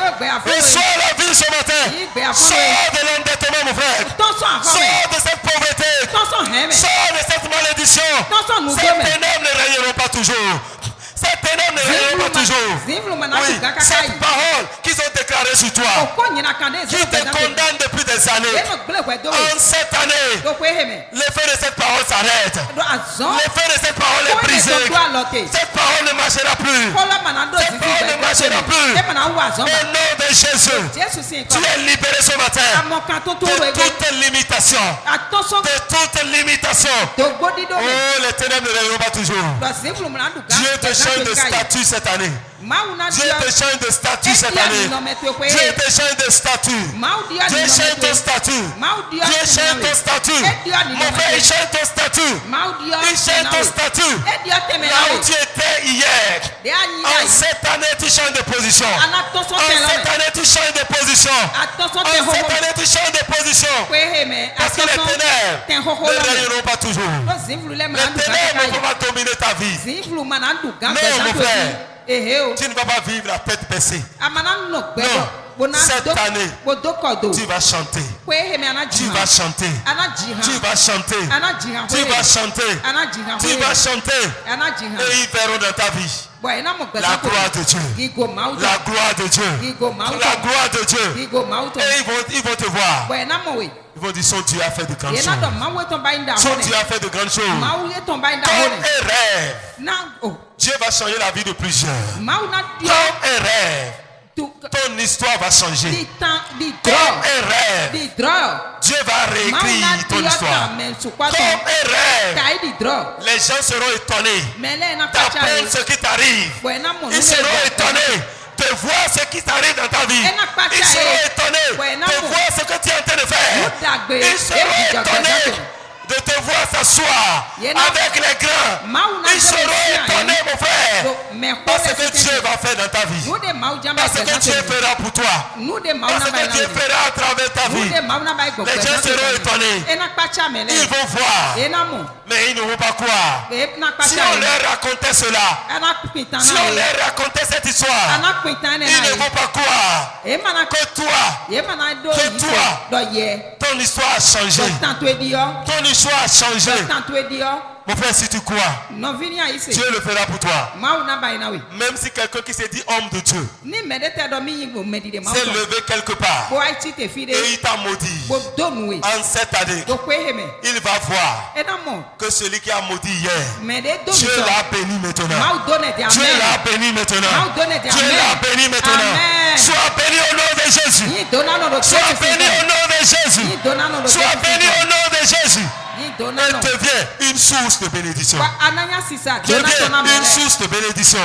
Reçois la vie ce matin. Sors de l'endettement, mon frère. Sors de cette pauvreté. Sors de cette malédiction. Ces ténèbres ne rayonneront pas toujours. Ces ténèbres ne rayonneront pas toujours. Oui, cette parole qu'ils ont déclarée sur toi, qui te condamne depuis des années. En cette année, l'effet de cette parole s'arrête. L'effet de cette parole est brisé. Cette parole ne marchera plus. Cette parole ne marchera plus. Au nom de Jésus, tu es libéré ce matin de toute limitation. De toute limitation. Oh, les ténèbres ne rayonneront pas toujours. Dieu te change de statut cette année. Dieu te change de statut cette année. Dieu te change de statut. Dieu change ton statut. Dieu change ton statut. Mon frère, il change ton statut. Il change ton statut. Là où tu étais hier, en cette année, tu changes de position. En cette année, tu changes de position. En cette année, tu changes de position. Parce que les ténèbres ne rayonneront pas toujours. Les ténèbres ne vont pas dominer ta vie. Non, mon frère. Tu ne vas pas vivre la tête baissée. Non. Cette année, tu vas chanter. Tu vas chanter. Tu vas chanter. Tu vas chanter. Tu vas chanter. Et ils verront dans ta vie la gloire de Dieu. La gloire de Dieu. La gloire de Dieu. Et ils vont te voir. Ils vont dire, son Dieu a fait de grandes choses. Son Dieu a fait de grandes choses. Comme un rêve. Dieu va changer la vie de plusieurs. Comme un rêve. ton histoire va changer. Comme un rêve, Dieu va réécrire ton histoire. Comme un rêve, les gens seront étonnés d'apprendre ce qui t'arrive. Ils seront étonnés de voir ce qui t'arrive dans ta vie. Ils seront étonnés de voir ce que tu es en train de faire. Ils seront étonnés de te voir s'asseoir avec les grands. Ils seront étonnés, mon frère, parce que Dieu va faire dans ta vie. Parce que Dieu fera pour toi. Parce que Dieu fera à travers ta vie. Les gens seront étonnés. Ils vont voir, mais ils ne vont pas croire. Si on leur racontait cela, si on leur racontait cette histoire, ils ne vont pas croire que toi, ton histoire a changé. Ton histoire a changé. Mon frère, si tu crois, Dieu le fera pour toi. Même si quelqu'un qui s'est dit homme de Dieu s'est levé quelque part et il t'a maudit en cette année, il va voir que celui qui a maudit hier, Dieu l'a béni maintenant. Dieu l'a béni maintenant. Dieu l'a béni maintenant. Sois béni au nom de Jésus. Sois béni au nom de Jésus. Sois béni au nom de Jésus. Et devient une source de bénédiction. Devient une source de bénédiction.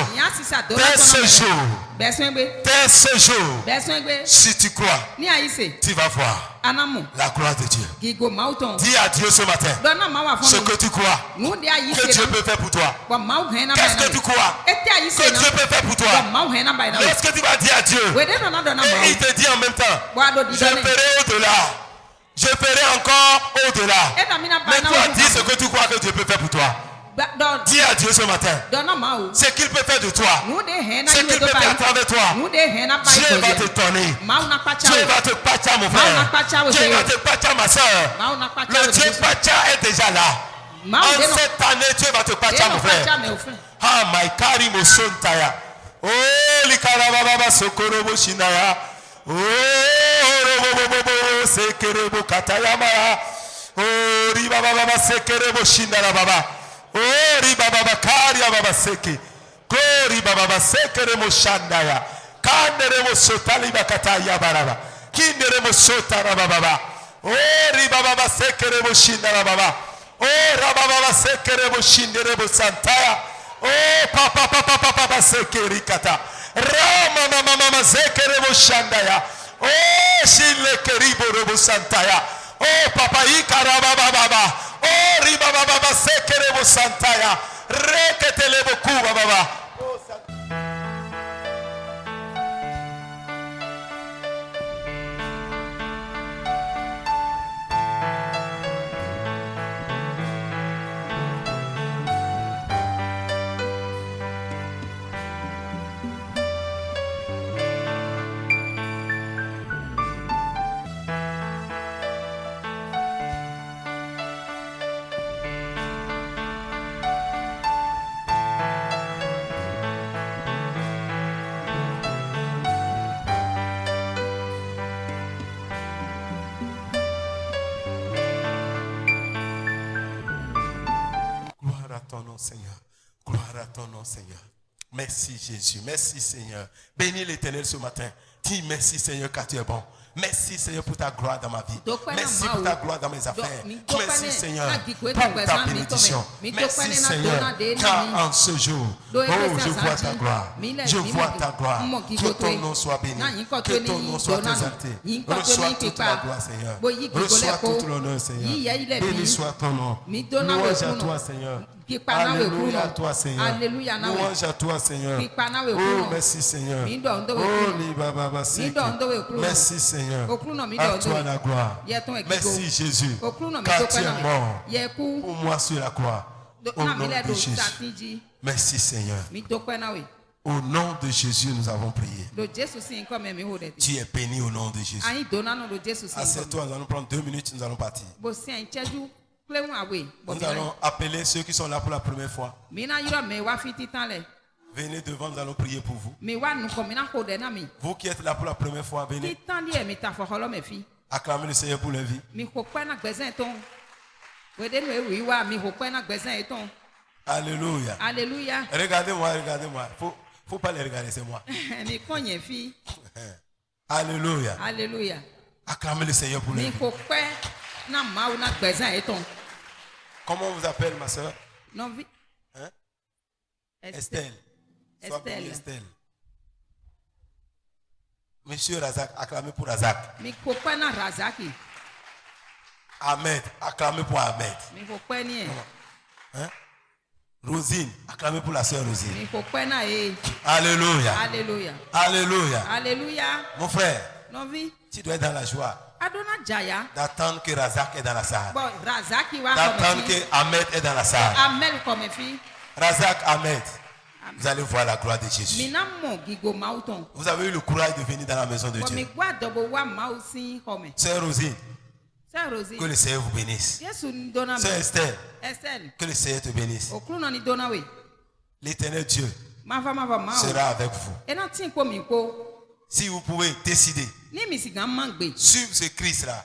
Dès ce jour, si tu crois, tu vas voir la gloire de Dieu. Dis à Dieu ce matin ce que tu crois que Dieu peut faire pour toi. Qu'est-ce que tu crois que Dieu peut faire pour toi? Lorsque tu vas dire à Dieu, et il te dit en même temps, je ferai au-delà. Je ferai encore au-delà. Mais toi, dis ce que tu crois que Dieu peut faire pour toi. Dis à Dieu ce matin ce qu'il peut faire de toi, ce qu'il peut faire à travers toi. Dieu va te donner. Dieu va te patcha, mon frère. Dieu va te patcha, ma soeur. Le Dieu patcha est déjà là. En cette année, Dieu va te patcha, mon frère. Ah, my kari mo sontaya. Oh, likarababa sokorobo shinaya. Oh, sekerebo katayama. Oh, ribaba sekerebo shindara baba. Oh, ribaba karia baba seke. Kori baba sekeremo shandaya. Kanderemo sotali bakataya baraba. Kinderemo sotara baba. Oh, ribaba sekeremo shindara baba. Oh, rababa sekeremo shinderebo santaya. Oh, papa sekerikata. Rama mama sekeremo shandaya. Oh, shile keribo robo santaya. Oh, papa ikaraba baba. Oh, riba baba sekerebo santaya. Reketelebo kuba baba. Seigneur, gloire à ton nom, Seigneur. Merci Jésus, merci Seigneur. Bénis l'Éternel ce matin. Dis merci Seigneur car tu es bon. Merci Seigneur pour ta gloire dans ma vie. Merci pour ta gloire dans mes affaires. Merci Seigneur pour ta bénédiction. Merci Seigneur car en ce jour, oh, je vois ta gloire. Je vois ta gloire. Que ton nom soit béni. Que ton nom soit exalté. Reçois toute la gloire Seigneur. Reçois tout l'honneur Seigneur. Béni soit ton nom. Louange à toi Seigneur. Alléluia à toi Seigneur. Louange à toi Seigneur. Oh merci Seigneur. Oh libaba seke. Merci Seigneur. À toi la gloire. Merci Jésus. Car tu es mort pour moi sur la croix. Au nom de Jésus. Merci Seigneur. Au nom de Jésus, nous avons prié. Tu es béni au nom de Jésus. Assieds-toi, nous allons prendre 2 minutes, nous allons partir. Nous allons appeler ceux qui sont là pour la première fois. Venez devant, nous allons prier pour vous. Vous qui êtes là pour la première fois, venez. Acclamez le Seigneur pour la vie. Alléluia. Alléluia. Regardez-moi, regardez-moi. Faut pas les regarder, c'est moi. Mi konye fi. Alléluia. Alléluia. Acclamez le Seigneur pour lui. Mi ko pe na ma ou na gbezan eton. Comment on vous appelle, ma soeur? Non vi. Hein? Estelle. Sois bénie, Estelle. Monsieur Razak, acclamez pour Razak. Mi ko pe na Razaki. Ahmed, acclamez pour Ahmed. Mi ko pe ni. Hein? Rosine, acclamez pour la soeur Rosine. Mi ko pe na e. Alléluia. Alléluia. Alléluia. Alléluia. Mon frère, Non vi. tu dois être dans la joie Adona Jaya. d'attendre que Razak est dans la salle. Bon, Razaki wa D'attendre que Ahmed est dans la salle. Amel comme fi. Razak, Ahmed, vous allez voir la gloire de Jésus. Mi na mo gigo mauton. Vous avez eu le courage de venir dans la maison de Bon mi Dieu. gwa dobo wa mausi comme. Sœur Rosine, Sœur Rosie. que le Seigneur vous bénisse. Yesu ni dona Sœur me. Estelle, Estelle. que le Seigneur te bénisse. Okruno ni dona we. L'Éternel Dieu Ma sera avec vous. E na tin ko mi ko. Si vous pouvez décider, Ni mi si gan mangbe. suivre ce Christ-là,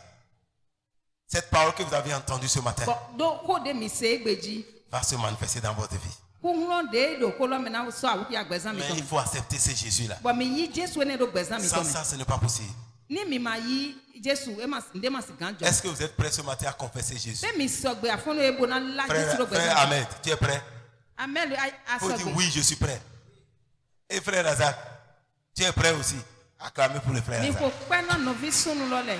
cette parole que vous avez entendue ce matin Bon, do ko de mi se gbeji. va se manifester dans votre vie. Ko nlo de do ko lo me na so awu ya gbezan mi Mais ko. il faut accepter ce Jésus-là. Bon mi yi Jesu ne do gbezan mi ko. Sans ça, ce n'est pas possible. Ni mi ma yi Jesu e ma nde ma si gan jo. Est-ce que vous êtes prêts ce matin à confesser Jésus? Be mi so gbe afono e bo na la Jesu do Frère gbezan. Ahmed, tu es prêt? Amel a Il faut so dire gbe. oui, je suis prêt. Et frère Razak, tu es prêt aussi? Acclamez pour le frère Mi Razak. ko pe na no vi sunu lo le.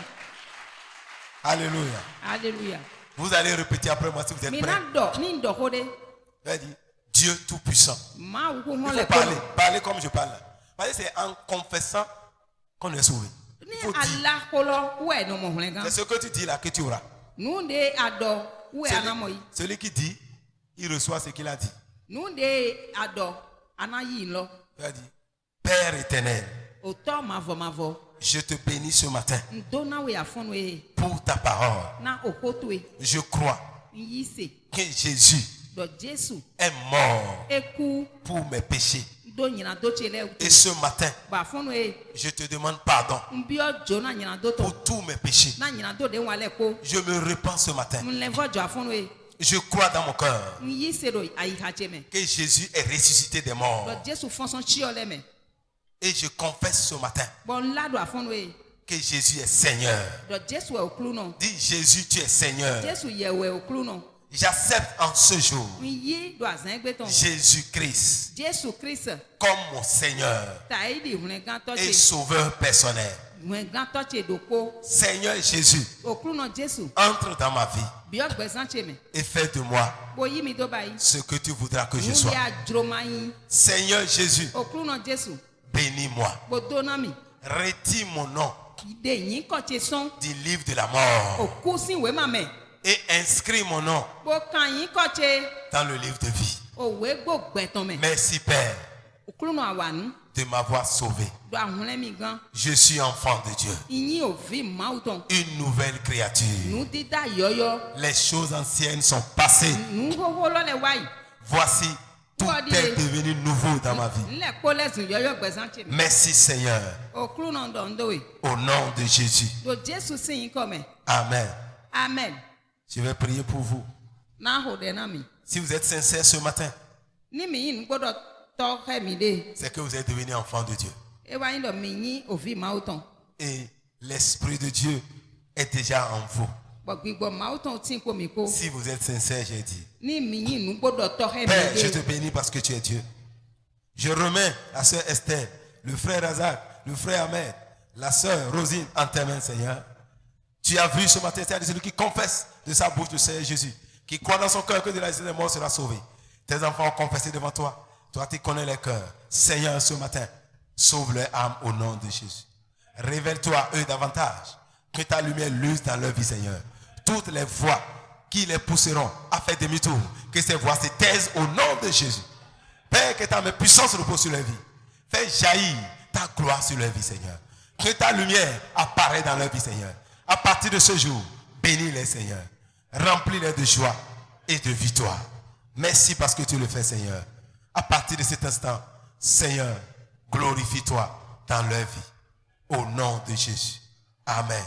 Alléluia. Alléluia. Vous allez répéter après moi si vous êtes Mi prêts. na do ni ndo ko de. Vous allez dire Dieu Tout-Puissant. Ma wu ko Il mo faut le ko. parler, parler comme je parle. Parce que c'est en confessant qu'on est sauvé. Ni Il faut dire. ala ko lo we no mo hlen gan. C'est ce que tu dis là que tu auras. Nu de ado we anamo yi. Celui qui dit, il reçoit ce qu'il a dit. Nu de ado anayi lo. Il a dit, Père éternel, Oto mavo. je te bénis ce matin Ndona we afono e. pour ta parole. Na okoto e. Je crois Yi se. que Jésus Do Jesu. est mort Eku pour mes péchés. do nyina do chele Et ce matin, ba afono e. je te demande pardon Mbio jo na nyina do to. pour tous mes péchés. Na nyina do de wale ko. Je me repens ce matin. Mlevo jo afono e. Je crois dans mon cœur Yi se do ayi ha cheme. que Jésus est ressuscité des morts. Do Jesu fonson chi ole me. Et je confesse ce matin Bon la do afono e. que Jésus est Seigneur. Do Jesu e okru no. Dis Jésus, tu es Seigneur. Jesu ye we okru no. J'accepte en ce jour Yi do azan gbe ton. Jésus-Christ Jesu Christ. comme mon Seigneur Ta idi hune gan to et che. Sauveur personnel. Hune gan to che do ko. Seigneur Jésus, Okru no Jesu. entre dans ma vie Bi o gbezan cheme. et fais de moi Bo yi mi do bayi. ce que tu voudras que je Nu sois. ya droma yin. Seigneur Jésus, Okru no Jesu. bénis-moi. Bo do na mi. Retire mon nom Ide yin ko che son. du livre de la mort Oku sin we ma me. et inscris mon nom Bo kan yin ko che. dans le livre de vie. O we gbo gbeton me. Merci Père Okru no awanu. de m'avoir sauvé. Do ahune mi gan. Je suis enfant de Dieu, Yin o vi mauton. une nouvelle créature. Nu dida yoyo. Les choses anciennes sont passées. Nu ho ho lo le wayi. Voici, tout est devenu nouveau dans ma vie. Nle ko lesun yoyo gbezan cheme. Merci Seigneur, Okru no ndo ndo we. au nom de Jésus. Do Jesu sin yin ko me. Amen. Amen. Je vais prier pour vous. Na ho de na mi. Si vous êtes sincère ce matin, Ni mi yin gbodo to he mi de. c'est que vous êtes devenu enfant de Dieu. E wa yin do mi yin ovi mauton. Et l'Esprit de Dieu est déjà en vous. Bo gbigbo mauton tin ko mi ko. Si vous êtes sincère, j'ai dit. Ni mi yin nu gbodo to he Père, mi je de. te bénis parce que tu es Dieu. Je remets la sœur Esther, le frère Razak, le frère Ahmed, la sœur Rosine en tes mains, Seigneur. Tu as vu ce matin, c'est celui qui confesse de sa bouche le Seigneur Jésus, qui croit dans son cœur que de la vie des morts sera sauvé. Tes enfants ont confessé devant toi. Toi, tu connais les cœurs. Seigneur, ce matin, sauve leur âme au nom de Jésus. Révèle-toi à eux davantage. Que ta lumière luise dans leur vie, Seigneur. Toutes les voies qui les pousseront à faire demi-tour, que ces voies se taisent au nom de Jésus. Père, que ta puissance repose sur leur vie. Fais jaillir ta gloire sur leur vie, Seigneur. Que ta lumière apparaisse dans leur vie, Seigneur. À partir de ce jour, bénis-les, Seigneur. Remplis-les de joie et de victoire. Merci parce que tu le fais, Seigneur. À partir de cet instant, Seigneur, glorifie-toi dans leur vie. Au nom de Jésus. Amen.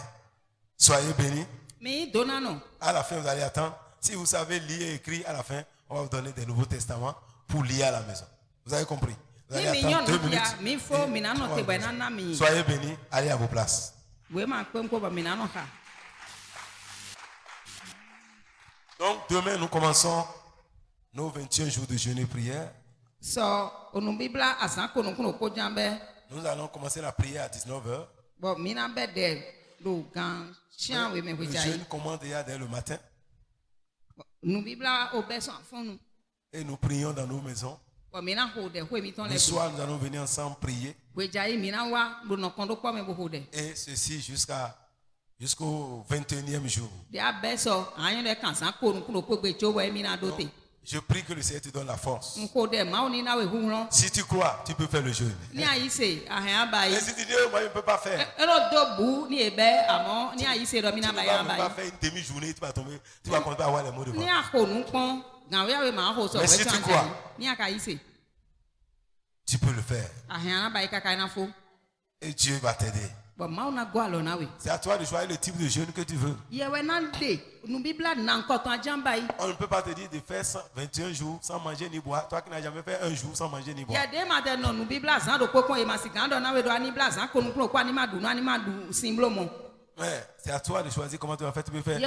Soyez bénis. Mi dona no. À la fin, vous allez attendre. Si vous savez lire et écrire, à la fin, on va vous donner des Nouveaux Testaments pour lire à la maison. Vous avez compris? Vous allez attendre 2 minutes. Soyez bénis, allez à vos places. Donc demain, nous commençons nos 21 jours de jeûne et prière. Nous allons commencer la prière à 19h. Le jeûne commence déjà dès le matin. Et nous prions dans nos maisons. Le soir, nous allons venir ensemble prier. Et ceci jusqu'au 21e jour. Donc, je prie que le Seigneur te donne la force. Si tu crois, tu peux faire le jeûne. Et si tu dis, moi je ne peux pas faire. Tu ne vas pas faire une demi-journée, tu vas tomber, tu vas commencer à avoir les mots devant. Mais si tu crois, tu peux le faire. Et Dieu va t'aider. C'est à toi de choisir le type de jeûne que tu veux. On ne peut pas te dire de faire 21 jours sans manger ni boire. Toi qui n'as jamais fait un jour sans manger ni boire. Ouais, c'est à toi de choisir comment tu vas faire. Tu peux faire 2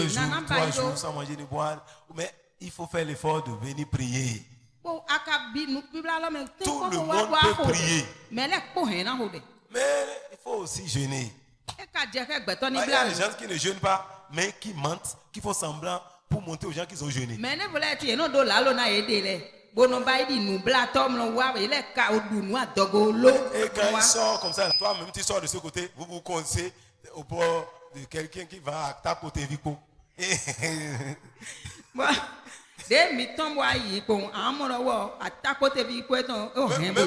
jours, 3 jours sans manger ni boire. Mais il faut faire l'effort de venir prier. Tout le monde peut prier. Mais il faut aussi jeûner. Il y a des gens qui ne jeûnent pas, mais qui mentent, qui font semblant pour montrer aux gens qu'ils ont jeûné. Et quand ils sortent comme ça, toi-même tu sors de ce côté, vous vous connaissez au bord de quelqu'un qui va à ta côté Vico. Même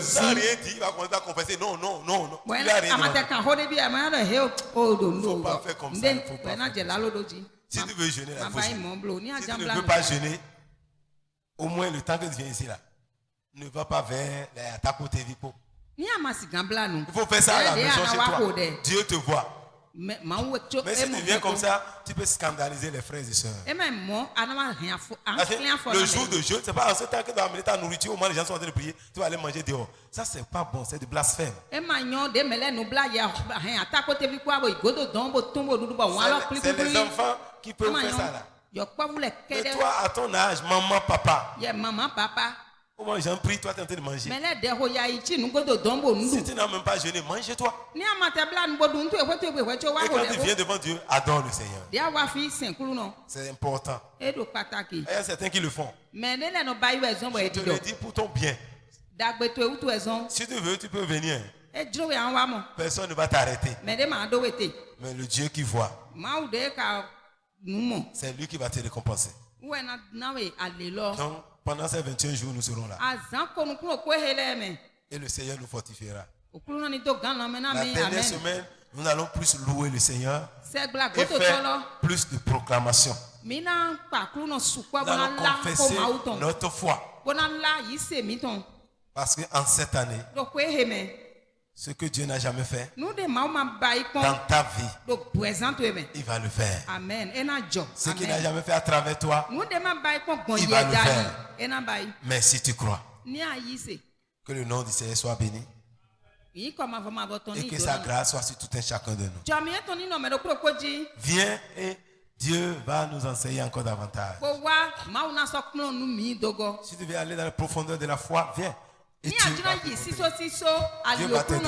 sans rien dire, il va commencer à confesser. Non. Il a rien dit. Il ne faut pas faire comme ça. Si tu veux jeûner, il faut jeûner. Si tu ne veux pas jeûner, au moins le temps que tu viens ici, là, ne va pas vers ta côté Vico. Il faut faire ça à la maison chez toi. Dieu te voit. Mais si tu viens comme ça, tu peux scandaliser les frères et sœurs. Le jour de jeûne, c'est pas en ce temps que tu vas amener ta nourriture, au moins les gens sont en train de prier, tu vas aller manger dehors. Ça, c'est pas bon, c'est du blasphème. C'est les enfants qui peuvent faire ça là. Mais toi, à ton âge, maman, papa. Comment les gens prient, toi tu es en train de manger. Si tu n'as même pas jeûné, mange-toi. Et quand tu viens devant Dieu, adore le Seigneur. C'est important. Il y a certains qui le font. Je te le dis pour ton bien. Si tu veux, tu peux venir. Personne ne va t'arrêter. Mais le Dieu qui voit, c'est lui qui va te récompenser. Donc, pendant ces 21 jours, nous serons là. Et le Seigneur nous fortifiera. La dernière semaine, nous allons plus louer le Seigneur et faire plus de proclamations. Nous allons confesser notre foi. Parce qu'en cette année, ce que Dieu n'a jamais fait dans ta vie, il va le faire. Ce qu'il n'a jamais fait à travers toi, il va le faire. Mais si tu crois, que le nom du Seigneur soit béni et que sa grâce soit sur tout un chacun de nous. Viens et Dieu va nous enseigner encore davantage. Si tu veux aller dans la profondeur de la foi, viens. Et Dieu va t'aider.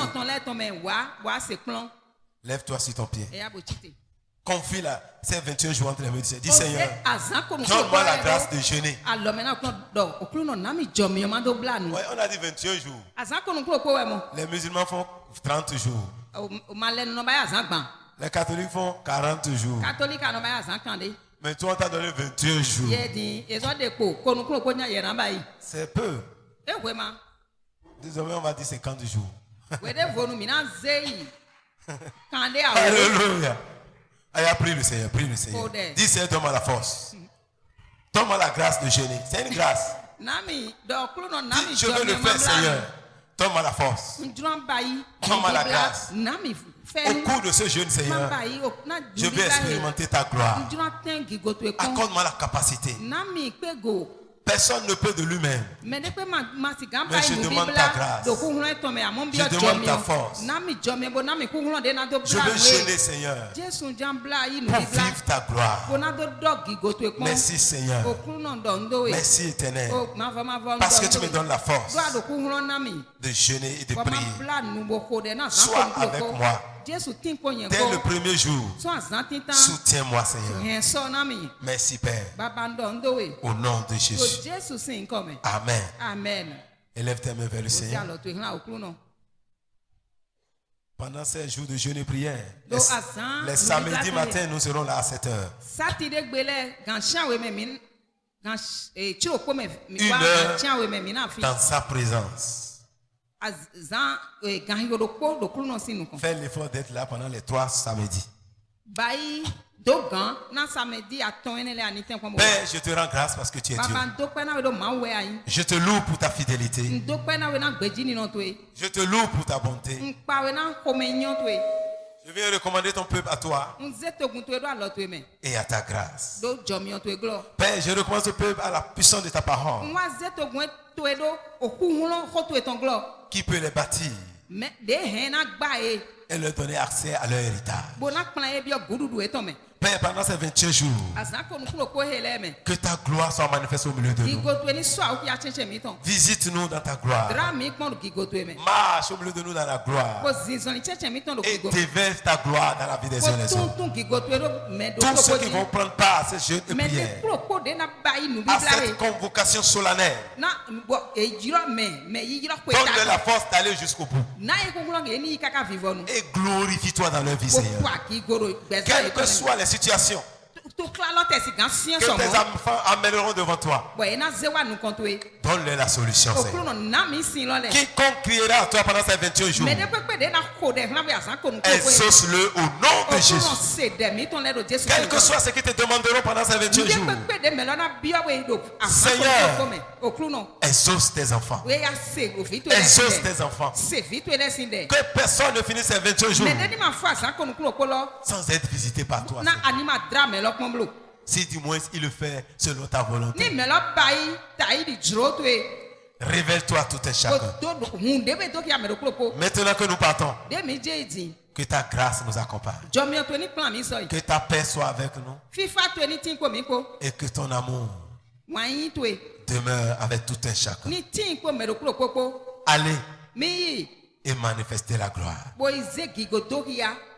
Lève-toi sur ton pied. Confie ces 21 jours entre les mains du Seigneur. Dis Seigneur, donne-moi la grâce de jeûner. Ouais, on a dit 21 jours. Les musulmans font 30 jours. Les catholiques font 40 jours. Mais toi, on t'a donné 21 jours. C'est peu. Désormais, on va dire 50 jours. Alléluia. Allez, prie le Seigneur, prie le Seigneur. Dis Seigneur, donne-moi la force. Donne-moi la grâce de jeûner. C'est une grâce. Dis, je veux le faire, Seigneur. Donne-moi la force. Donne-moi la grâce. Au cours de ce jeûne, Seigneur, je vais expérimenter ta gloire. Accorde-moi la capacité Personne ne peut de lui-même. Mais je demande ta grâce. Je demande ta force. Je veux jeûner, Seigneur, pour vivre ta gloire. Merci, Seigneur. Merci, Éternel. Parce que tu me donnes la force de jeûner et de prier. Sois avec moi. Dès le premier jour, soutiens-moi, Seigneur. Merci, Père. Au nom de Jésus. Amen. Amen. Élève tes mains vers le Seigneur. Pendant ces jours de jeûne et prière, les samedis matin, nous serons là à 7h. 1 heure dans sa présence. Fais l'effort d'être là pendant les 3 samedis. Père, je te rends grâce parce que tu es Dieu. Je te loue pour ta fidélité. Je te loue pour ta bonté. Je viens recommander ton peuple à toi et à ta grâce. Père, je recommande ce peuple à la puissance de ta parole qui peut les bâtir et leur donner accès à leur héritage. Père, pendant ces 21 jours, que ta gloire soit manifestée au milieu de nous. Visite-nous dans ta gloire. Marche au milieu de nous dans la gloire. Et déverse ta gloire dans la vie des uns et des autres. Tous ceux qui vont prendre part à ces jeûnes et prières, à cette convocation solennelle, donne-leur la force d'aller jusqu'au bout. Et glorifie-toi dans leur vie, Seigneur. Quelles que soient les situations que tes enfants amèneront devant toi, donne-leur la solution, Seigneur. Quiconque criera à toi pendant ces 21 jours, exauce-le au nom de Jésus. Quel que soit ce qu'ils te demanderont pendant ces 21 jours, Seigneur, exauce tes enfants. Exauce tes enfants. Que personne ne finisse ces 21 jours sans être visité par toi, Seigneur. Si du moins il le fait selon ta volonté. Révèle-toi tout un chacun. Maintenant que nous partons, que ta grâce nous accompagne. Que ta paix soit avec nous. Et que ton amour demeure avec tout un chacun. Allez et manifestez la gloire.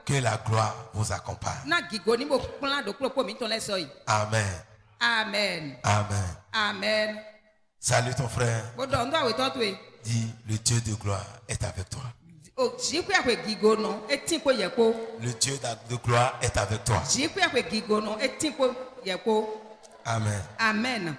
Que la gloire vous accompagne. Amen. Amen. Amen. Amen. Salut ton frère. Dis, le Dieu de gloire est avec toi. Le Dieu de gloire est avec toi. Amen. Amen.